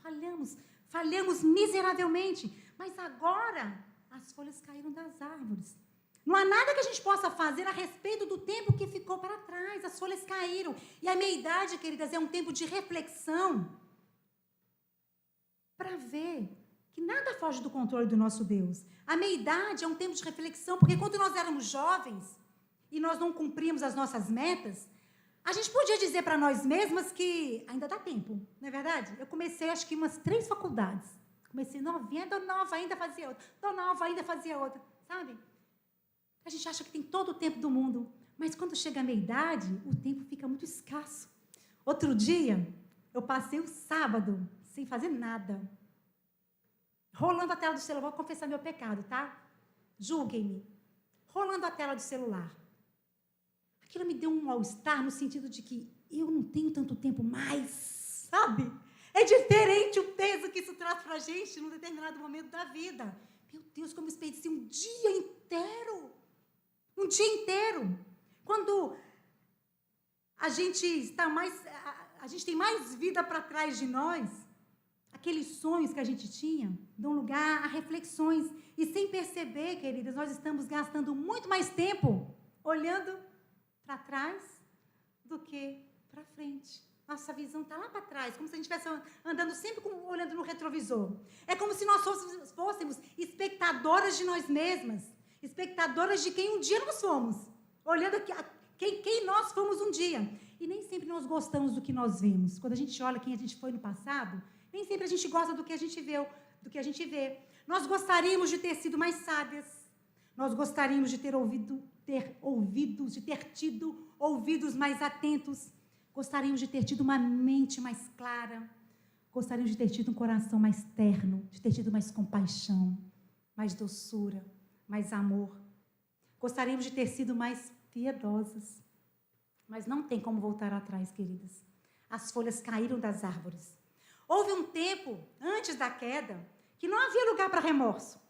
miseravelmente. Mas agora, as folhas caíram das árvores. Não há nada que a gente possa fazer a respeito do tempo que ficou para trás. As folhas caíram. E a meia-idade, queridas, é um tempo de reflexão para ver que nada foge do controle do nosso Deus. A meia-idade é um tempo de reflexão, porque quando nós éramos jovens e nós não cumprimos as nossas metas, a gente podia dizer para nós mesmas que ainda dá tempo, não é verdade? Eu comecei, acho que umas 3 faculdades. Comecei novinha, tô nova, ainda fazia outra. Tô nova, ainda fazia outra, sabe? A gente acha que tem todo o tempo do mundo, mas quando chega a meia-idade, o tempo fica muito escasso. Outro dia, eu passei o sábado sem fazer nada, rolando a tela do celular. Vou confessar meu pecado, tá? Julguem-me. Rolando a tela do celular. Aquilo me deu um mal-estar no sentido de que eu não tenho tanto tempo mais, sabe? É diferente o peso que isso traz para a gente num determinado momento da vida. Meu Deus, como eu desperdicei um dia inteiro. Um dia inteiro. Quando a gente tem mais vida para trás de nós, aqueles sonhos que a gente tinha dão lugar a reflexões. E sem perceber, queridas, nós estamos gastando muito mais tempo olhando para trás do que para frente. Nossa visão está lá para trás, como se a gente estivesse andando sempre olhando no retrovisor. É como se nós fôssemos espectadoras de nós mesmas, espectadoras de quem um dia nós fomos, olhando quem nós fomos um dia. E nem sempre nós gostamos do que nós vemos. Quando a gente olha quem a gente foi no passado, nem sempre a gente gosta do que a gente vê. Nós gostaríamos de ter sido mais sábias. Nós gostaríamos de ter tido ouvidos mais atentos. Gostaríamos de ter tido uma mente mais clara. Gostaríamos de ter tido um coração mais terno, de ter tido mais compaixão, mais doçura, mais amor. Gostaríamos de ter sido mais piedosas. Mas não tem como voltar atrás, queridas. As folhas caíram das árvores. Houve um tempo, antes da queda, que não havia lugar para remorso.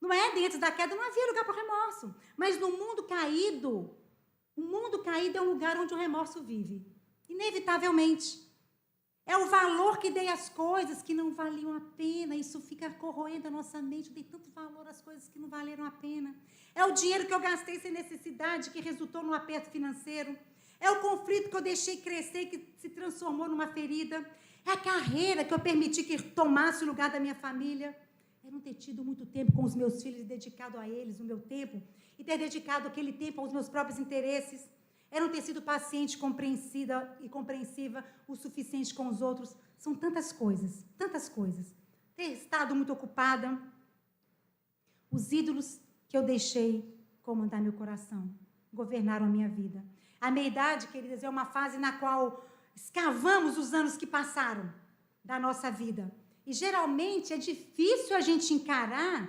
Não é? Antes da queda não havia lugar para remorso. Mas no mundo caído, o mundo caído é um lugar onde o remorso vive. Inevitavelmente. É o valor que dei às coisas que não valiam a pena. Isso fica corroendo a nossa mente. Eu dei tanto valor às coisas que não valeram a pena. É o dinheiro que eu gastei sem necessidade, que resultou num aperto financeiro. É o conflito que eu deixei crescer, que se transformou numa ferida. É a carreira que eu permiti que tomasse o lugar da minha família. É não ter tido muito tempo com os meus filhos e dedicado a eles o meu tempo. E ter dedicado aquele tempo aos meus próprios interesses. É não ter sido paciente, compreensiva o suficiente com os outros. São tantas coisas, tantas coisas. Ter estado muito ocupada. Os ídolos que eu deixei comandar meu coração governaram a minha vida. A meia-idade, queridas, é uma fase na qual escavamos os anos que passaram da nossa vida. E, geralmente, é difícil a gente encarar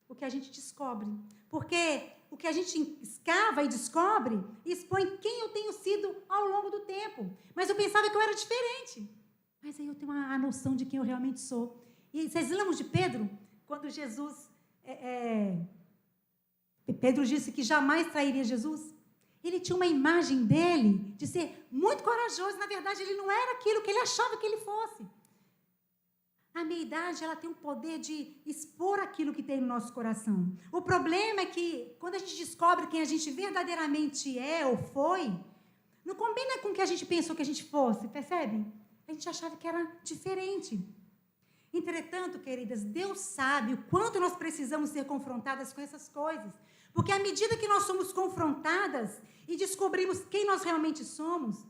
o que a gente descobre. Porque o que a gente escava e descobre expõe quem eu tenho sido ao longo do tempo. Mas eu pensava que eu era diferente. Mas aí eu tenho a noção de quem eu realmente sou. E vocês lembram de Pedro? Quando Jesus... Pedro disse que jamais trairia Jesus. Ele tinha uma imagem dele de ser muito corajoso. Na verdade, ele não era aquilo que ele achava que ele fosse. A meia-idade, ela tem o poder de expor aquilo que tem no nosso coração. O problema é que, quando a gente descobre quem a gente verdadeiramente é ou foi, não combina com o que a gente pensou que a gente fosse, percebe? A gente achava que era diferente. Entretanto, queridas, Deus sabe o quanto nós precisamos ser confrontadas com essas coisas. Porque à medida que nós somos confrontadas e descobrimos quem nós realmente somos,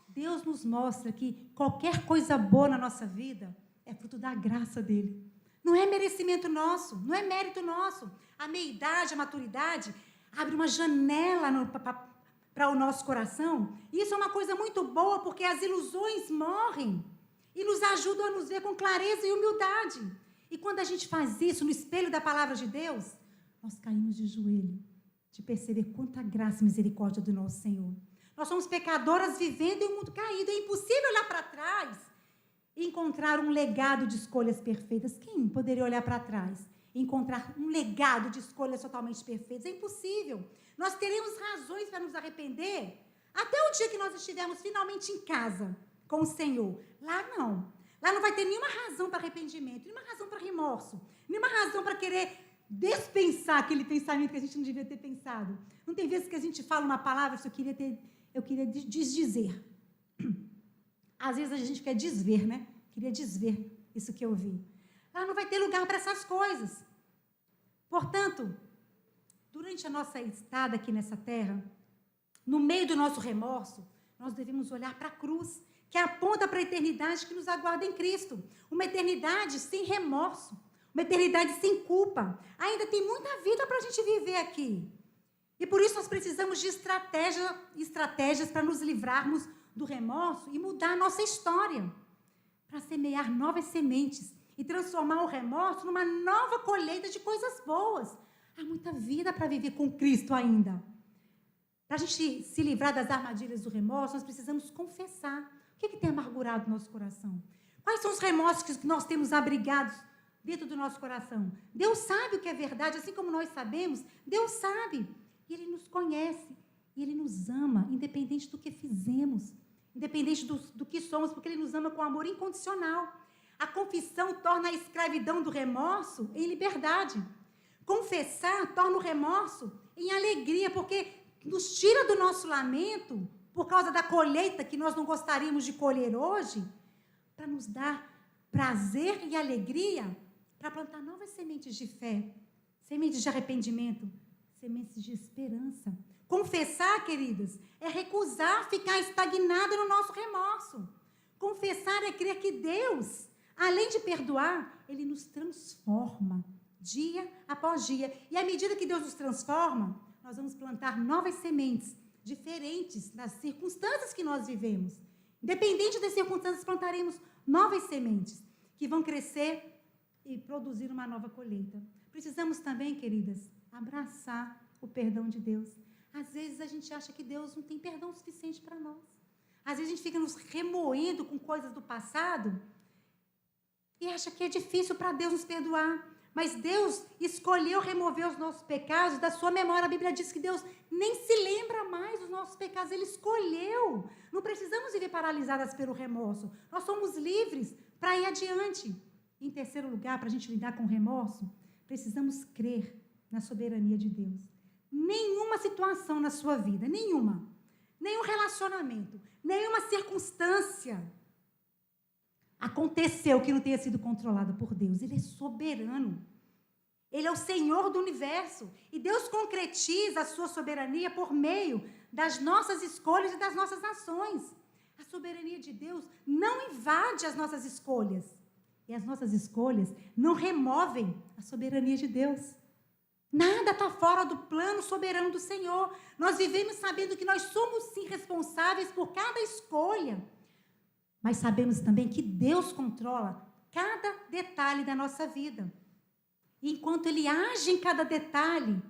Deus nos mostra que qualquer coisa boa na nossa vida é fruto da graça dele. Não é merecimento nosso, não é mérito nosso. A meia-idade, a maturidade, abre uma janela para o nosso coração. E isso é uma coisa muito boa, porque as ilusões morrem e nos ajudam a nos ver com clareza e humildade. E quando a gente faz isso no espelho da palavra de Deus, nós caímos de joelho, de perceber quanta graça e misericórdia do nosso Senhor. Nós somos pecadoras vivendo em um mundo caído. É impossível olhar para trás e encontrar um legado de escolhas perfeitas. Quem poderia olhar para trás e encontrar um legado de escolhas totalmente perfeitas? É impossível. Nós teremos razões para nos arrepender até o dia que nós estivermos finalmente em casa com o Senhor. Lá não. Lá não vai ter nenhuma razão para arrependimento, nenhuma razão para remorso, nenhuma razão para querer dispensar aquele pensamento que a gente não devia ter pensado. Não tem vezes que a gente fala uma palavra, eu queria desdizer. Às vezes a gente quer desver, né? Queria desver isso que eu vi. Lá não vai ter lugar para essas coisas. Portanto, durante a nossa estada aqui nessa terra, no meio do nosso remorso, nós devemos olhar para a cruz, que aponta para a eternidade que nos aguarda em Cristo. Uma eternidade sem remorso, uma eternidade sem culpa. Ainda tem muita vida para a gente viver aqui. E por isso nós precisamos de estratégias para nos livrarmos do remorso e mudar a nossa história, para semear novas sementes e transformar o remorso numa nova colheita de coisas boas. Há muita vida para viver com Cristo ainda. Para a gente se livrar das armadilhas do remorso, nós precisamos confessar. O que tem amargurado o nosso coração? Quais são os remorsos que nós temos abrigados dentro do nosso coração? Deus sabe o que é verdade, assim como nós sabemos. Deus sabe. E Ele nos conhece. E Ele nos ama, independente do que fizemos. Independente do que somos, porque Ele nos ama com amor incondicional. A confissão torna a escravidão do remorso em liberdade. Confessar torna o remorso em alegria, porque nos tira do nosso lamento, por causa da colheita que nós não gostaríamos de colher hoje, para nos dar prazer e alegria, para plantar novas sementes de fé, sementes de arrependimento, sementes de esperança. Confessar, queridas, é recusar ficar estagnado no nosso remorso. Confessar é crer que Deus, além de perdoar, Ele nos transforma dia após dia. E à medida que Deus nos transforma, nós vamos plantar novas sementes diferentes das circunstâncias que nós vivemos. Independente das circunstâncias, plantaremos novas sementes que vão crescer e produzir uma nova colheita. Precisamos também, queridas, abraçar o perdão de Deus. Às vezes a gente acha que Deus não tem perdão suficiente para nós. Às vezes a gente fica nos remoendo com coisas do passado e acha que é difícil para Deus nos perdoar. Mas Deus escolheu remover os nossos pecados da sua memória. A Bíblia diz que Deus nem se lembra mais dos nossos pecados. Ele escolheu. Não precisamos viver paralisadas pelo remorso. Nós somos livres para ir adiante. Em terceiro lugar, para a gente lidar com o remorso, precisamos crer na soberania de Deus. Nenhuma situação na sua vida, nenhum relacionamento, nenhuma circunstância aconteceu que não tenha sido controlada por Deus. Ele é soberano. Ele é o Senhor do universo. E Deus concretiza a sua soberania por meio das nossas escolhas e das nossas ações. A soberania de Deus não invade as nossas escolhas. E as nossas escolhas não removem a soberania de Deus. Nada está fora do plano soberano do Senhor. Nós vivemos sabendo que nós somos, sim, responsáveis por cada escolha. Mas sabemos também que Deus controla cada detalhe da nossa vida. E enquanto Ele age em cada detalhe,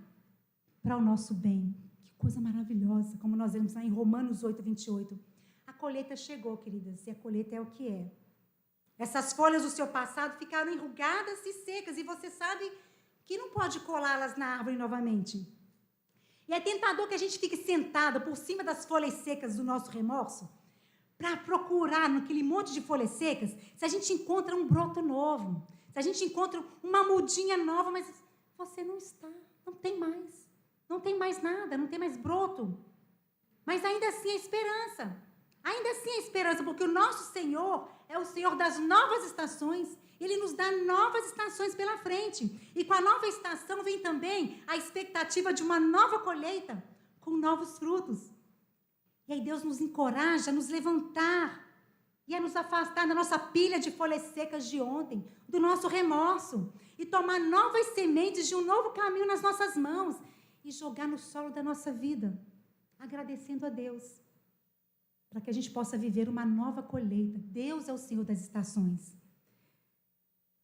para o nosso bem. Que coisa maravilhosa, como nós vemos lá em Romanos 8, 28. A colheita chegou, queridas, e a colheita é o que é. Essas folhas do seu passado ficaram enrugadas e secas, e você sabe que não pode colá-las na árvore novamente. E é tentador que a gente fique sentada por cima das folhas secas do nosso remorso, para procurar naquele monte de folhas secas, se a gente encontra um broto novo, se a gente encontra uma mudinha nova, mas você não está, não tem mais nada, não tem mais broto. Mas ainda assim a esperança, porque o nosso Senhor é o Senhor das novas estações. Ele nos dá novas estações pela frente. E com a nova estação vem também a expectativa de uma nova colheita com novos frutos. E aí Deus nos encoraja a nos levantar e a nos afastar da nossa pilha de folhas secas de ontem, do nosso remorso, e tomar novas sementes de um novo caminho nas nossas mãos e jogar no solo da nossa vida, agradecendo a Deus, para que a gente possa viver uma nova colheita. Deus é o Senhor das estações.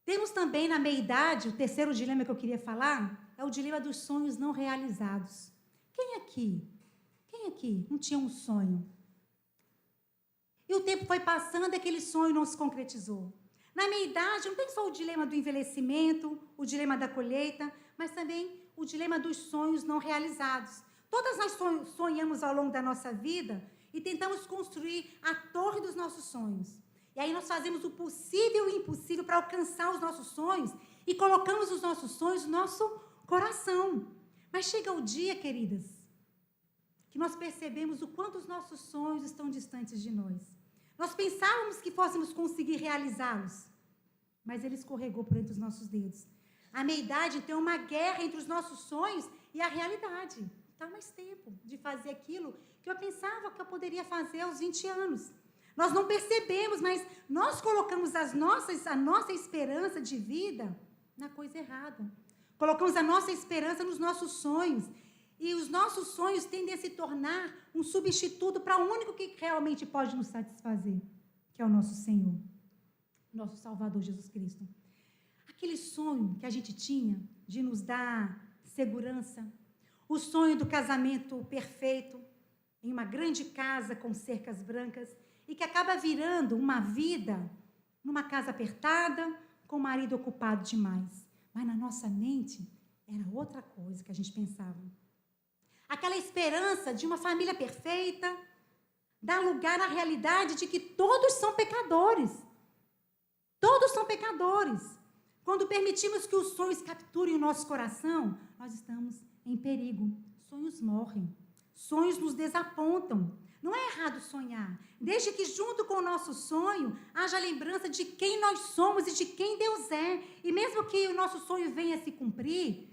Temos também na meia-idade, o terceiro dilema que eu queria falar, é o dilema dos sonhos não realizados. Quem aqui não tinha um sonho? E o tempo foi passando e aquele sonho não se concretizou. Na meia-idade, não tem só o dilema do envelhecimento, o dilema da colheita, mas também o dilema dos sonhos não realizados. Todas nós sonhamos ao longo da nossa vida e tentamos construir a torre dos nossos sonhos. E aí nós fazemos o possível e o impossível para alcançar os nossos sonhos e colocamos os nossos sonhos no nosso coração. Mas chega o dia, queridas, que nós percebemos o quanto os nossos sonhos estão distantes de nós. Nós pensávamos que fôssemos conseguir realizá-los, mas ele escorregou por entre os nossos dedos. A meia-idade tem uma guerra entre os nossos sonhos e a realidade. Não dá mais tempo de fazer aquilo que eu pensava que eu poderia fazer aos 20 anos. Nós não percebemos, mas nós colocamos a nossa esperança de vida na coisa errada. Colocamos a nossa esperança nos nossos sonhos. E os nossos sonhos tendem a se tornar um substituto para o único que realmente pode nos satisfazer, que é o nosso Senhor, nosso Salvador Jesus Cristo. Aquele sonho que a gente tinha de nos dar segurança, o sonho do casamento perfeito, em uma grande casa com cercas brancas, e que acaba virando uma vida numa casa apertada, com o marido ocupado demais. Mas na nossa mente era outra coisa que a gente pensava. Aquela esperança de uma família perfeita dá lugar à realidade de que todos são pecadores. Todos são pecadores. Quando permitimos que os sonhos capturem o nosso coração, nós estamos em perigo. Sonhos morrem. Sonhos nos desapontam. Não é errado sonhar, desde que junto com o nosso sonho haja a lembrança de quem nós somos e de quem Deus é. E mesmo que o nosso sonho venha a se cumprir,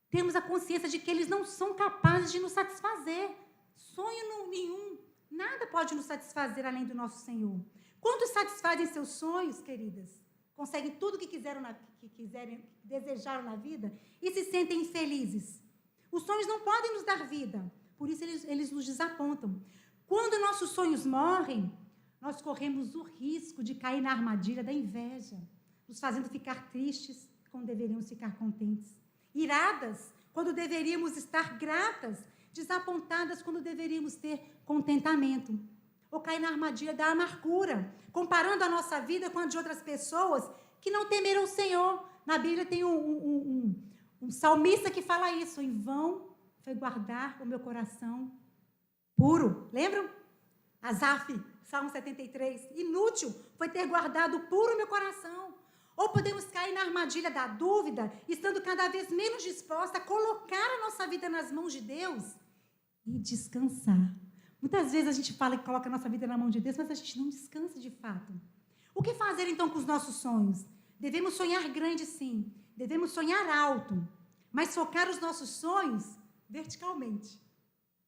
temos a consciência de que eles não são capazes de nos satisfazer. Sonho nenhum, nada pode nos satisfazer além do nosso Senhor. Quantos satisfazem seus sonhos, queridas? Conseguem tudo que desejaram na vida e se sentem infelizes. Os sonhos não podem nos dar vida, por isso eles nos desapontam. Quando nossos sonhos morrem, nós corremos o risco de cair na armadilha da inveja, nos fazendo ficar tristes quando deveríamos ficar contentes, iradas quando deveríamos estar gratas, desapontadas quando deveríamos ter contentamento, ou cair na armadilha da amargura, comparando a nossa vida com a de outras pessoas que não temeram o Senhor. Na Bíblia tem um salmista que fala isso: em vão foi guardar o meu coração puro. Lembram? Asaf, Salmo 73. Inútil foi ter guardado puro o meu coração. Ou podemos cair na armadilha da dúvida, estando cada vez menos disposta a colocar a nossa vida nas mãos de Deus e descansar. Muitas vezes a gente fala que coloca a nossa vida na mão de Deus, mas a gente não descansa de fato. O que fazer então com os nossos sonhos? Devemos sonhar grande, sim. Devemos sonhar alto, mas focar os nossos sonhos verticalmente.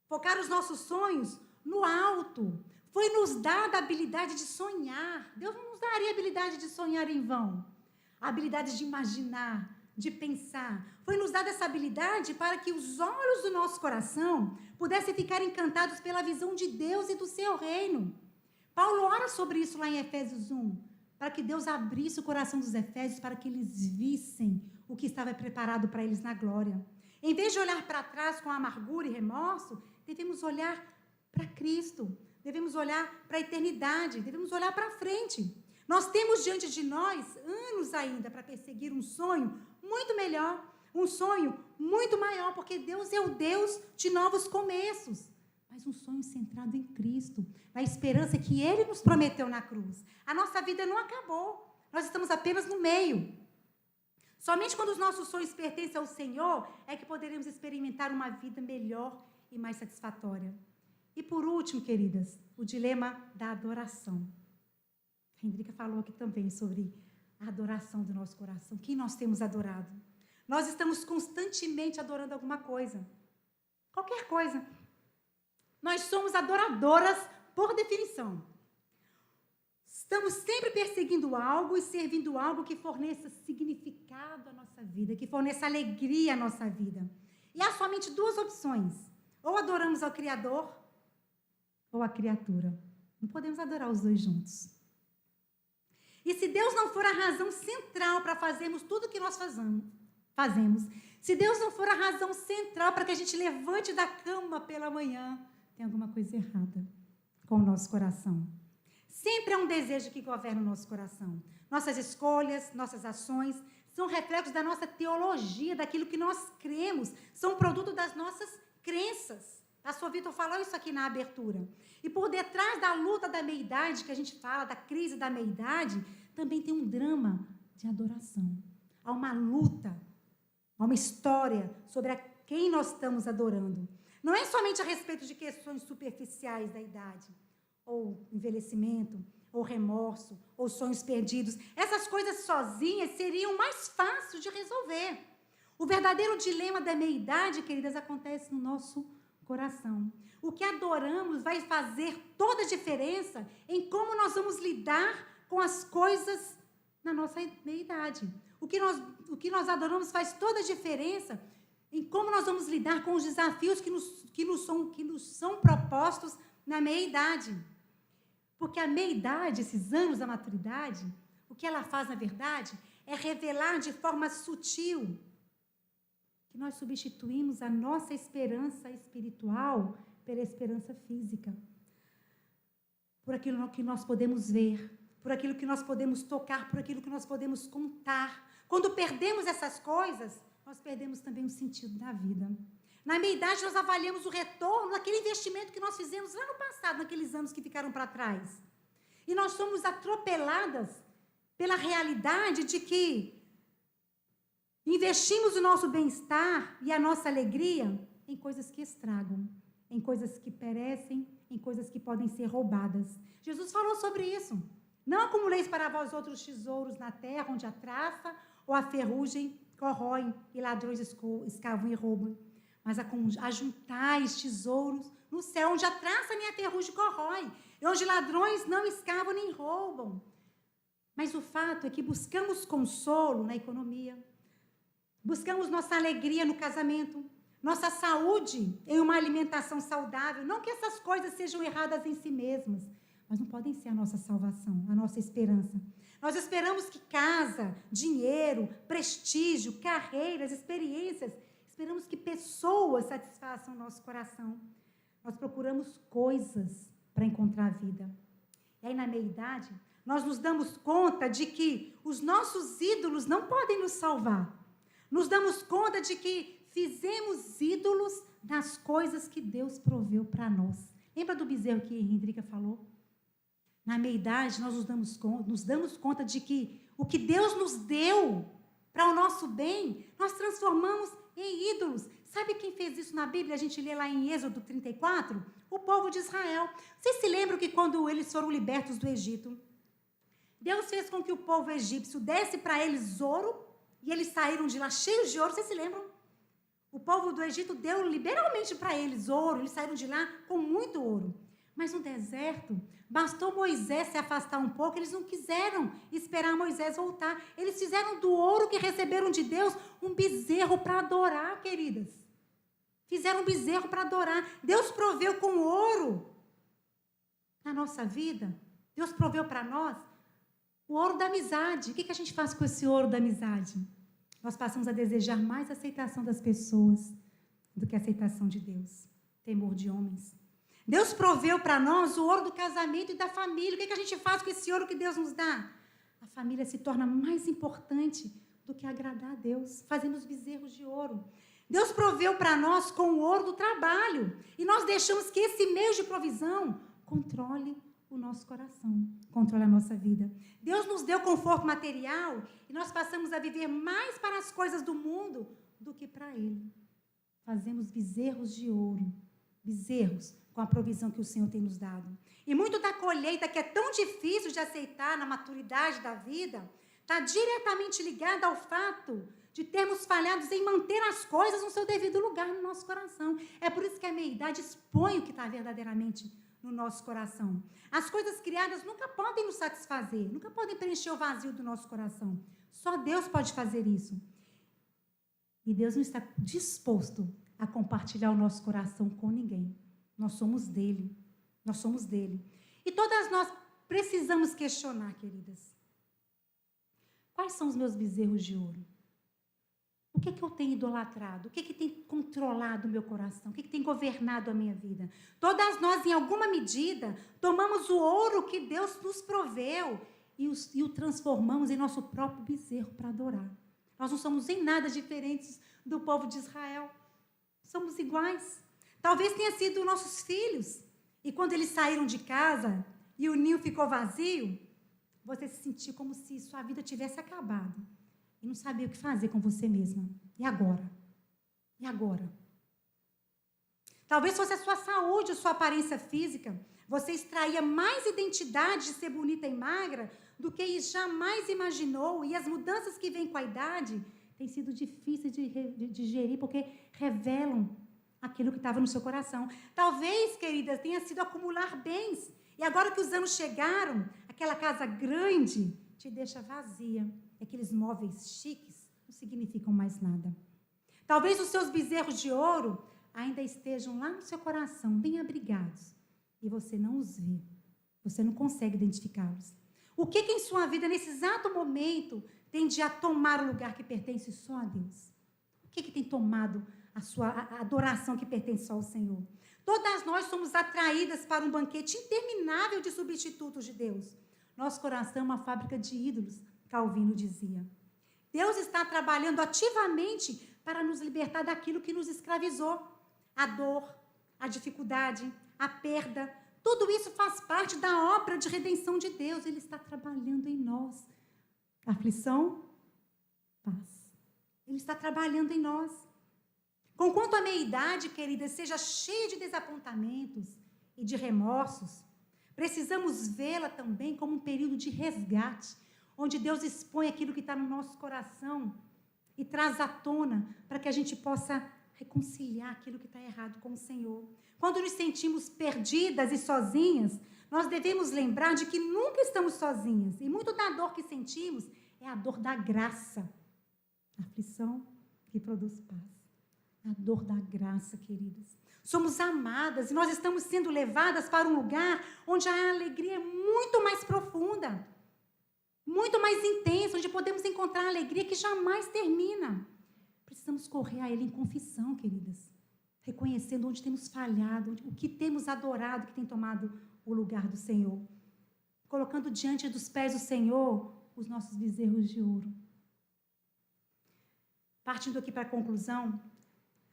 Focar os nossos sonhos no alto. Foi nos dada a habilidade de sonhar. Deus não nos daria a habilidade de sonhar em vão. A habilidade de imaginar, de pensar. Foi nos dada essa habilidade para que os olhos do nosso coração pudessem ficar encantados pela visão de Deus e do seu reino. Paulo ora sobre isso lá em Efésios 1, para que Deus abrisse o coração dos efésios para que eles vissem o que estava preparado para eles na glória. Em vez de olhar para trás com amargura e remorso, devemos olhar para Cristo, devemos olhar para a eternidade, devemos olhar para frente. Nós temos diante de nós anos ainda para perseguir um sonho muito melhor, um sonho muito maior, porque Deus é o Deus de novos começos, mas um sonho centrado em Cristo, na esperança que Ele nos prometeu na cruz. A nossa vida não acabou, nós estamos apenas no meio. Somente quando os nossos sonhos pertencem ao Senhor é que poderemos experimentar uma vida melhor e mais satisfatória. E por último, queridas, o dilema da adoração. A Hendrika falou aqui também sobre a adoração do nosso coração. Quem nós temos adorado? Nós estamos constantemente adorando alguma coisa. Qualquer coisa. Nós somos adoradoras por definição. Estamos sempre perseguindo algo e servindo algo que forneça significado à nossa vida, que forneça alegria à nossa vida. E há somente duas opções. Ou adoramos ao Criador, ou a criatura. Não podemos adorar os dois juntos. E se Deus não for a razão central para fazermos tudo o que nós fazemos, se Deus não for a razão central para que a gente levante da cama pela manhã, tem alguma coisa errada com o nosso coração. Sempre há um desejo que governa o nosso coração. Nossas escolhas, nossas ações, são reflexos da nossa teologia, daquilo que nós cremos, são produto das nossas crenças. A Pastor Vitor falou isso aqui na abertura. E por detrás da luta da meia-idade, que a gente fala, da crise da meia-idade, também tem um drama de adoração. Há uma luta, há uma história sobre a quem nós estamos adorando. Não é somente a respeito de questões superficiais da idade, ou envelhecimento, ou remorso, ou sonhos perdidos. Essas coisas sozinhas seriam mais fáceis de resolver. O verdadeiro dilema da meia-idade, queridas, acontece no nosso coração. O que adoramos vai fazer toda a diferença em como nós vamos lidar com as coisas na nossa meia-idade. O que nós adoramos faz toda a diferença em como nós vamos lidar com os desafios que nos são propostos na meia-idade. Porque a meia-idade, esses anos da maturidade, o que ela faz, na verdade, é revelar de forma sutil que nós substituímos a nossa esperança espiritual pela esperança física. Por aquilo que nós podemos ver, por aquilo que nós podemos tocar, por aquilo que nós podemos contar. Quando perdemos essas coisas, nós perdemos também o sentido da vida. Na meia-idade, nós avaliamos o retorno daquele investimento que nós fizemos lá no passado, naqueles anos que ficaram para trás. E nós somos atropeladas pela realidade de que investimos o nosso bem-estar e a nossa alegria em coisas que estragam, em coisas que perecem, em coisas que podem ser roubadas. Jesus falou sobre isso. Não acumuleis para vós outros tesouros na terra, onde a traça ou a ferrugem corroem e ladrões escavam e roubam. Mas ajuntais tesouros no céu, onde a traça nem a ferrugem corrói, e onde ladrões não escavam nem roubam. Mas o fato é que buscamos consolo na economia, buscamos nossa alegria no casamento, nossa saúde em uma alimentação saudável. Não que essas coisas sejam erradas em si mesmas, mas não podem ser a nossa salvação, a nossa esperança. Nós esperamos que casa, dinheiro, prestígio, carreiras, experiências, esperamos que pessoas satisfaçam o nosso coração. Nós procuramos coisas para encontrar a vida. E aí, na meia-idade, nós nos damos conta de que os nossos ídolos não podem nos salvar. Nos damos conta de que fizemos ídolos das coisas que Deus proveu para nós. Lembra do bezerro que Hendrika falou? Na meia-idade, nós nos damos conta de que o que Deus nos deu para o nosso bem, nós transformamos em ídolos. Sabe quem fez isso na Bíblia? A gente lê lá em Êxodo 34. O povo de Israel. Vocês se lembram que quando eles foram libertos do Egito, Deus fez com que o povo egípcio desse para eles ouro, e eles saíram de lá cheios de ouro. Vocês se lembram? O povo do Egito deu liberalmente para eles ouro, eles saíram de lá com muito ouro. Mas no deserto, bastou Moisés se afastar um pouco, eles não quiseram esperar Moisés voltar. Eles fizeram do ouro que receberam de Deus um bezerro para adorar, queridas. Fizeram um bezerro para adorar. Deus proveu com ouro na nossa vida. Deus proveu para nós o ouro da amizade. O que a gente faz com esse ouro da amizade? Nós passamos a desejar mais a aceitação das pessoas do que a aceitação de Deus. Temor de homens. Deus proveu para nós o ouro do casamento e da família. O que a gente faz com esse ouro que Deus nos dá? A família se torna mais importante do que agradar a Deus. Fazemos bezerros de ouro. Deus proveu para nós com o ouro do trabalho. E nós deixamos que esse meio de provisão controle o nosso coração, controle a nossa vida. Deus nos deu conforto material e nós passamos a viver mais para as coisas do mundo do que para Ele. Fazemos bezerros de ouro, bezerros com a provisão que o Senhor tem nos dado. E muito da colheita que é tão difícil de aceitar na maturidade da vida está diretamente ligada ao fato de termos falhado em manter as coisas no seu devido lugar no nosso coração. É por isso que a meia-idade expõe o que está verdadeiramente no nosso coração. As coisas criadas nunca podem nos satisfazer, nunca podem preencher o vazio do nosso coração. Só Deus pode fazer isso. E Deus não está disposto a compartilhar o nosso coração com ninguém. Nós somos dele. Nós somos dele. E todas nós precisamos questionar, queridas. Quais são os meus bezerros de ouro? O que eu tenho idolatrado? O que tem controlado o meu coração? O que tem governado a minha vida? Todas nós, em alguma medida, tomamos o ouro que Deus nos proveu e o transformamos em nosso próprio bezerro para adorar. Nós não somos em nada diferentes do povo de Israel. Somos iguais. Talvez tenha sido nossos filhos. E quando eles saíram de casa e o ninho ficou vazio, você se sentiu como se sua vida tivesse acabado. E não sabia o que fazer com você mesma. E agora? E agora? Talvez fosse a sua saúde, a sua aparência física. Você extraía mais identidade de ser bonita e magra do que jamais imaginou. E as mudanças que vêm com a idade têm sido difíceis de digerir, porque revelam aquilo que estava no seu coração. Talvez, queridas, tenha sido acumular bens. E agora que os anos chegaram, aquela casa grande te deixa vazia. Aqueles móveis chiques não significam mais nada. Talvez os seus bezerros de ouro ainda estejam lá no seu coração, bem abrigados, e você não os vê. Você não consegue identificá-los. O que em sua vida, nesse exato momento, tende a tomar o lugar que pertence só a Deus? O que tem tomado a adoração que pertence só ao Senhor? Todas nós somos atraídas para um banquete interminável de substitutos de Deus. Nosso coração é uma fábrica de ídolos, Calvino dizia. Deus está trabalhando ativamente para nos libertar daquilo que nos escravizou. A dor, a dificuldade, a perda, tudo isso faz parte da obra de redenção de Deus. Ele está trabalhando em nós. Aflição, paz. Ele está trabalhando em nós. Conquanto a meia-idade, querida, seja cheia de desapontamentos e de remorsos, precisamos vê-la também como um período de resgate, onde Deus expõe aquilo que está no nosso coração e traz à tona para que a gente possa reconciliar aquilo que está errado com o Senhor. Quando nos sentimos perdidas e sozinhas, nós devemos lembrar de que nunca estamos sozinhas. E muito da dor que sentimos é a dor da graça. A aflição que produz paz. A dor da graça, queridas. Somos amadas e nós estamos sendo levadas para um lugar onde a alegria é muito mais profunda, muito mais intensa, onde podemos encontrar a alegria que jamais termina. Precisamos correr a Ele em confissão, queridas, reconhecendo onde temos falhado, o que temos adorado, que tem tomado o lugar do Senhor, colocando diante dos pés do Senhor os nossos bezerros de ouro. Partindo aqui para a conclusão,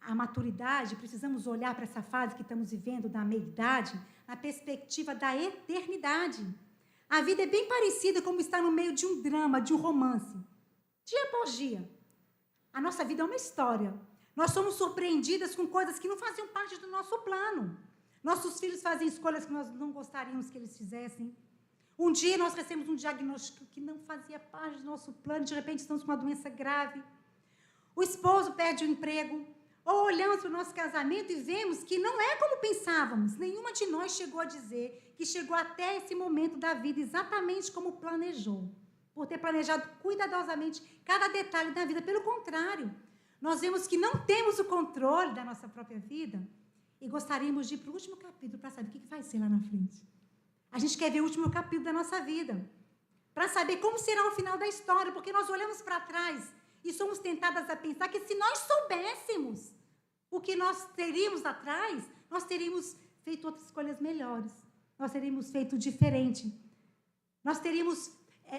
a maturidade, precisamos olhar para essa fase que estamos vivendo da meia-idade, na perspectiva da eternidade. A vida é bem parecida como estar no meio de um drama, de um romance. Dia após dia. A nossa vida é uma história. Nós somos surpreendidas com coisas que não faziam parte do nosso plano. Nossos filhos fazem escolhas que nós não gostaríamos que eles fizessem. Um dia nós recebemos um diagnóstico que não fazia parte do nosso plano, de repente estamos com uma doença grave. O esposo perde o emprego. Ou olhamos para o nosso casamento e vemos que não é como pensávamos. Nenhuma de nós chegou a dizer que chegou até esse momento da vida exatamente como planejou. Por ter planejado cuidadosamente cada detalhe da vida. Pelo contrário, nós vemos que não temos o controle da nossa própria vida e gostaríamos de ir para o último capítulo para saber o que vai ser lá na frente. A gente quer ver o último capítulo da nossa vida para saber como será o final da história, porque nós olhamos para trás e somos tentadas a pensar que se nós soubéssemos o que nós teríamos atrás, nós teríamos feito outras escolhas melhores. Nós teríamos feito diferente. Nós teríamos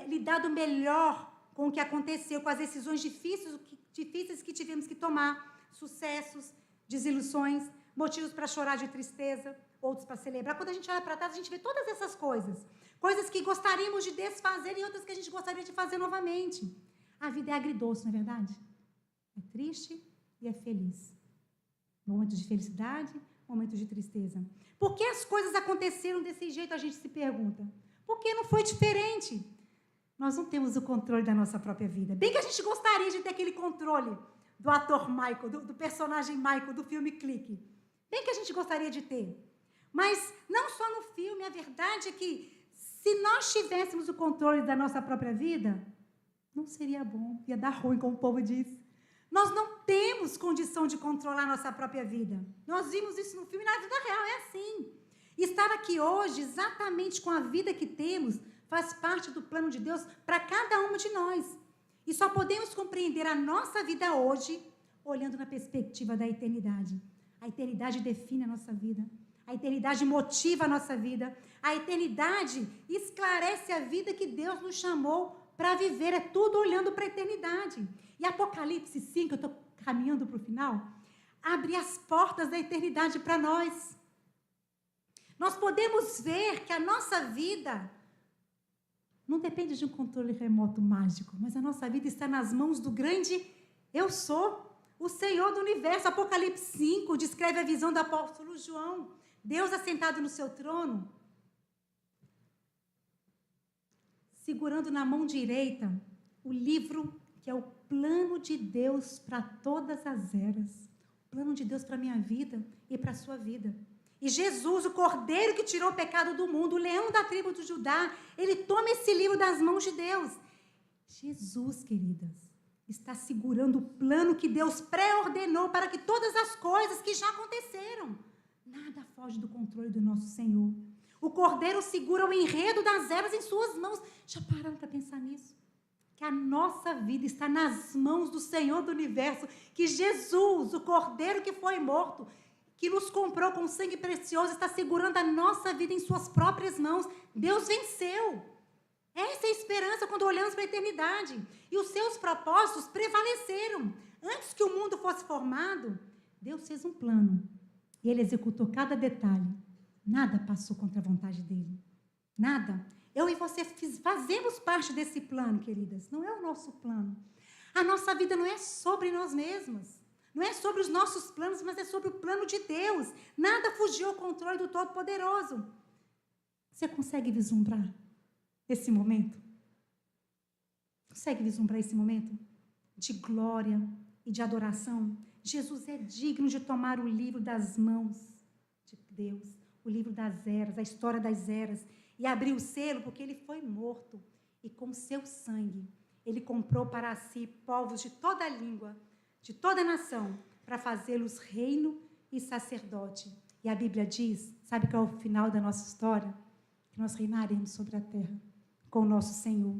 lidado melhor com o que aconteceu, com as decisões difíceis que tivemos que tomar. Sucessos, desilusões, motivos para chorar de tristeza, outros para celebrar. Quando a gente olha para trás, a gente vê todas essas coisas. Coisas que gostaríamos de desfazer e outras que a gente gostaria de fazer novamente. A vida é agridoce, não é verdade? É triste e é feliz. Momentos de felicidade, momentos de tristeza. Por que as coisas aconteceram desse jeito, a gente se pergunta? Por que não foi diferente? Nós não temos o controle da nossa própria vida. Bem que a gente gostaria de ter aquele controle do ator Michael, do personagem Michael, do filme Clique. Bem que a gente gostaria de ter. Mas não só no filme, a verdade é que se nós tivéssemos o controle da nossa própria vida, não seria bom, ia dar ruim, como o povo diz. Nós não temos condição de controlar a nossa própria vida. Nós vimos isso no filme, na vida real é assim. Estar aqui hoje, exatamente com a vida que temos, faz parte do plano de Deus para cada um de nós. E só podemos compreender a nossa vida hoje, olhando na perspectiva da eternidade. A eternidade define a nossa vida. A eternidade motiva a nossa vida. A eternidade esclarece a vida que Deus nos chamou para viver. É tudo olhando para a eternidade. E Apocalipse 5, eu estou caminhando para o final, abre as portas da eternidade para nós. Nós podemos ver que a nossa vida não depende de um controle remoto mágico, mas a nossa vida está nas mãos do grande Eu Sou, o Senhor do Universo. Apocalipse 5 descreve a visão do apóstolo João. Deus assentado no seu trono, segurando na mão direita o livro que é o plano de Deus para todas as eras. O plano de Deus para a minha vida e para a sua vida. E Jesus, o Cordeiro que tirou o pecado do mundo, o leão da tribo de Judá, ele toma esse livro das mãos de Deus. Jesus, queridas, está segurando o plano que Deus pré-ordenou para que todas as coisas que já aconteceram. Nada foge do controle do nosso Senhor. O Cordeiro segura o enredo das eras em suas mãos. Já pararam para pensar nisso? Que a nossa vida está nas mãos do Senhor do Universo, que Jesus, o Cordeiro que foi morto, que nos comprou com sangue precioso, está segurando a nossa vida em suas próprias mãos. Deus venceu. Essa é a esperança quando olhamos para a eternidade. E os seus propósitos prevaleceram. Antes que o mundo fosse formado, Deus fez um plano. E Ele executou cada detalhe. Nada passou contra a vontade dEle. Nada. Eu e você fazemos parte desse plano, queridas. Não é o nosso plano. A nossa vida não é sobre nós mesmas. Não é sobre os nossos planos, mas é sobre o plano de Deus. Nada fugiu ao controle do Todo-Poderoso. Você consegue vislumbrar esse momento? Consegue vislumbrar esse momento de glória e de adoração? Jesus é digno de tomar o livro das mãos de Deus, o livro das eras, a história das eras, e abrir o selo, porque ele foi morto. E com seu sangue, ele comprou para si povos de toda a língua, de toda a nação, para fazê-los reino e sacerdote. E a Bíblia diz, sabe qual é o final da nossa história? Que nós reinaremos sobre a terra com o nosso Senhor.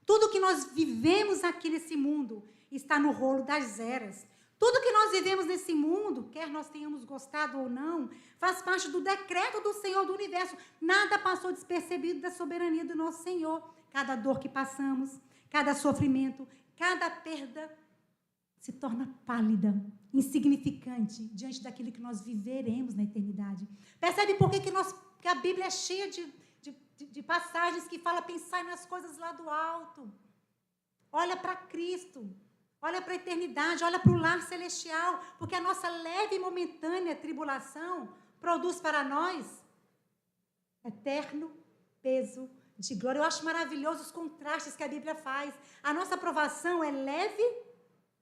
Tudo que nós vivemos aqui nesse mundo está no rolo das eras. Tudo que nós vivemos nesse mundo, quer nós tenhamos gostado ou não, faz parte do decreto do Senhor do Universo. Nada passou despercebido da soberania do nosso Senhor. Cada dor que passamos, cada sofrimento, cada perda se torna pálida, insignificante diante daquilo que nós viveremos na eternidade. Percebe por que a Bíblia é cheia de passagens que fala pensar nas coisas lá do alto. Olha para Cristo. Olha para a eternidade, olha para o lar celestial, porque a nossa leve e momentânea tribulação produz para nós eterno peso de glória. Eu acho maravilhoso os contrastes que a Bíblia faz. A nossa provação é leve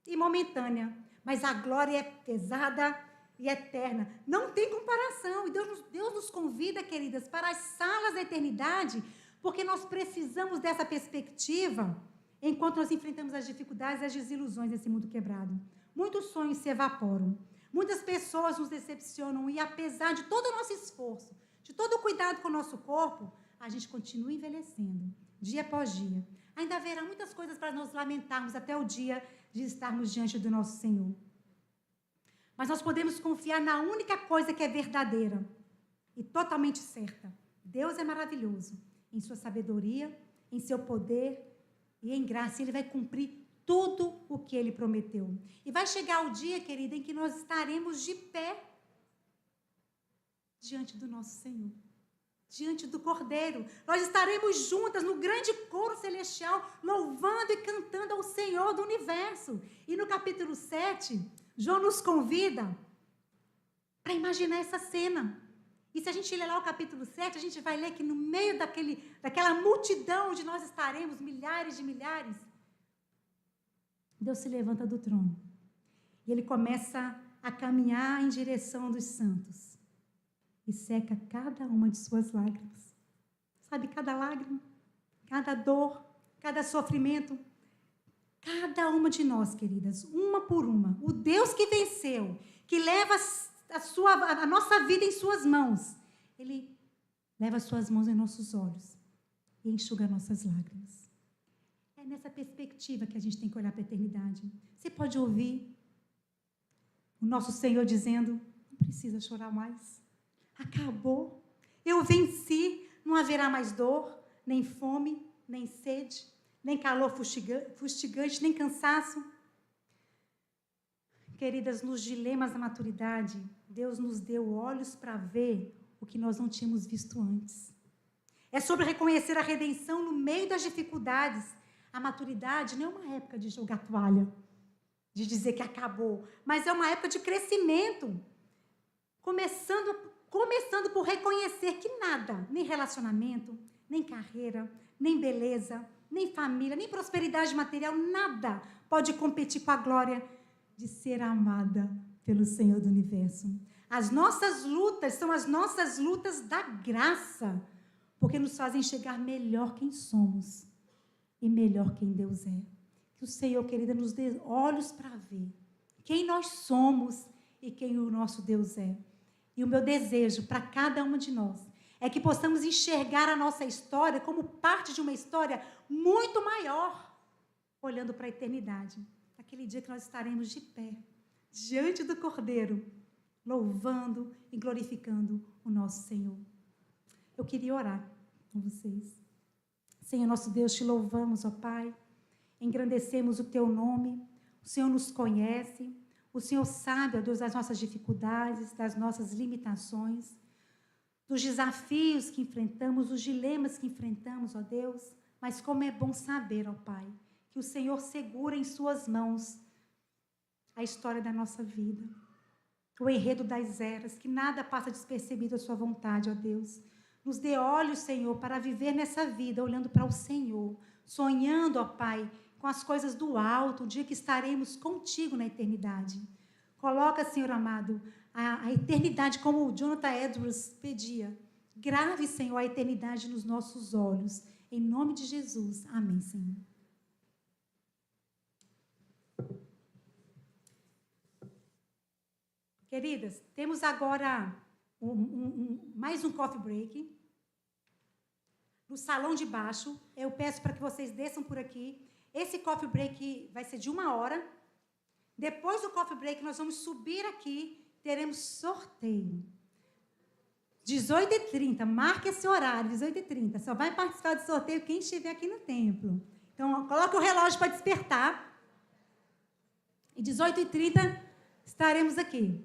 e momentânea, mas a glória é pesada e eterna. Não tem comparação. E Deus nos convida, queridas, para as salas da eternidade, porque nós precisamos dessa perspectiva enquanto nós enfrentamos as dificuldades e as desilusões desse mundo quebrado. Muitos sonhos se evaporam. Muitas pessoas nos decepcionam e, apesar de todo o nosso esforço, de todo o cuidado com o nosso corpo, a gente continua envelhecendo, dia após dia. Ainda haverá muitas coisas para nos lamentarmos até o dia de estarmos diante do nosso Senhor. Mas nós podemos confiar na única coisa que é verdadeira e totalmente certa. Deus é maravilhoso em sua sabedoria, em seu poder e em graça. Ele vai cumprir tudo o que Ele prometeu. E vai chegar o dia, querida, em que nós estaremos de pé diante do nosso Senhor, diante do Cordeiro. Nós estaremos juntas no grande coro celestial, louvando e cantando ao Senhor do Universo. E no capítulo 7, João nos convida para imaginar essa cena. E se a gente ler lá o capítulo 7, a gente vai ler que no meio daquela multidão onde nós estaremos, milhares de milhares, Deus se levanta do trono. E Ele começa a caminhar em direção dos santos. e seca cada uma de suas lágrimas. Sabe, cada lágrima, cada dor, cada sofrimento, cada uma de nós, queridas, uma por uma. O Deus que venceu, que leva a nossa vida em suas mãos, Ele leva as suas mãos em nossos olhos e enxuga nossas lágrimas. É nessa perspectiva que a gente tem que olhar para a eternidade. Você pode ouvir o nosso Senhor dizendo: não precisa chorar mais. Acabou. Eu venci. Não haverá mais dor, nem fome, nem sede, nem calor fustigante, nem cansaço. Queridas, nos dilemas da maturidade, Deus nos deu olhos para ver o que nós não tínhamos visto antes. É sobre reconhecer a redenção no meio das dificuldades. A maturidade não é uma época de jogar toalha, de dizer que acabou, mas é uma época de crescimento. Começando por reconhecer que nada, nem relacionamento, nem carreira, nem beleza, nem família, nem prosperidade material, nada pode competir com a glória de ser amada pelo Senhor do Universo. As nossas lutas são as nossas lutas da graça, porque nos fazem chegar melhor quem somos e melhor quem Deus é. Que o Senhor, querida, nos dê olhos para ver quem nós somos e quem o nosso Deus é. E o meu desejo para cada uma de nós é que possamos enxergar a nossa história como parte de uma história muito maior, olhando para a eternidade. Aquele dia que nós estaremos de pé, diante do Cordeiro, louvando e glorificando o nosso Senhor. Eu queria orar com vocês. Senhor, nosso Deus, te louvamos, ó Pai, engrandecemos o teu nome, o Senhor nos conhece, o Senhor sabe, ó Deus, das nossas dificuldades, das nossas limitações, dos desafios que enfrentamos, dos dilemas que enfrentamos, ó Deus, mas como é bom saber, ó Pai, que o Senhor segura em suas mãos a história da nossa vida, o enredo das eras, que nada passa despercebido à sua vontade, ó Deus. Nos dê olhos, Senhor, para viver nessa vida, olhando para o Senhor, sonhando, ó Pai, com as coisas do alto, o dia que estaremos contigo na eternidade. Coloca, Senhor amado, a eternidade, como o Jonathan Edwards pedia. Grave, Senhor, a eternidade nos nossos olhos. Em nome de Jesus. Amém, Senhor. Queridas, temos agora mais um coffee break. No salão de baixo, eu peço para que vocês desçam por aqui. Esse coffee break vai ser de 1 hora. Depois do coffee break, nós vamos subir aqui, teremos sorteio. 18h30, marque esse horário, 18h30. Só vai participar do sorteio quem estiver aqui no templo. Então, coloque o relógio para despertar. E 18h30 estaremos aqui.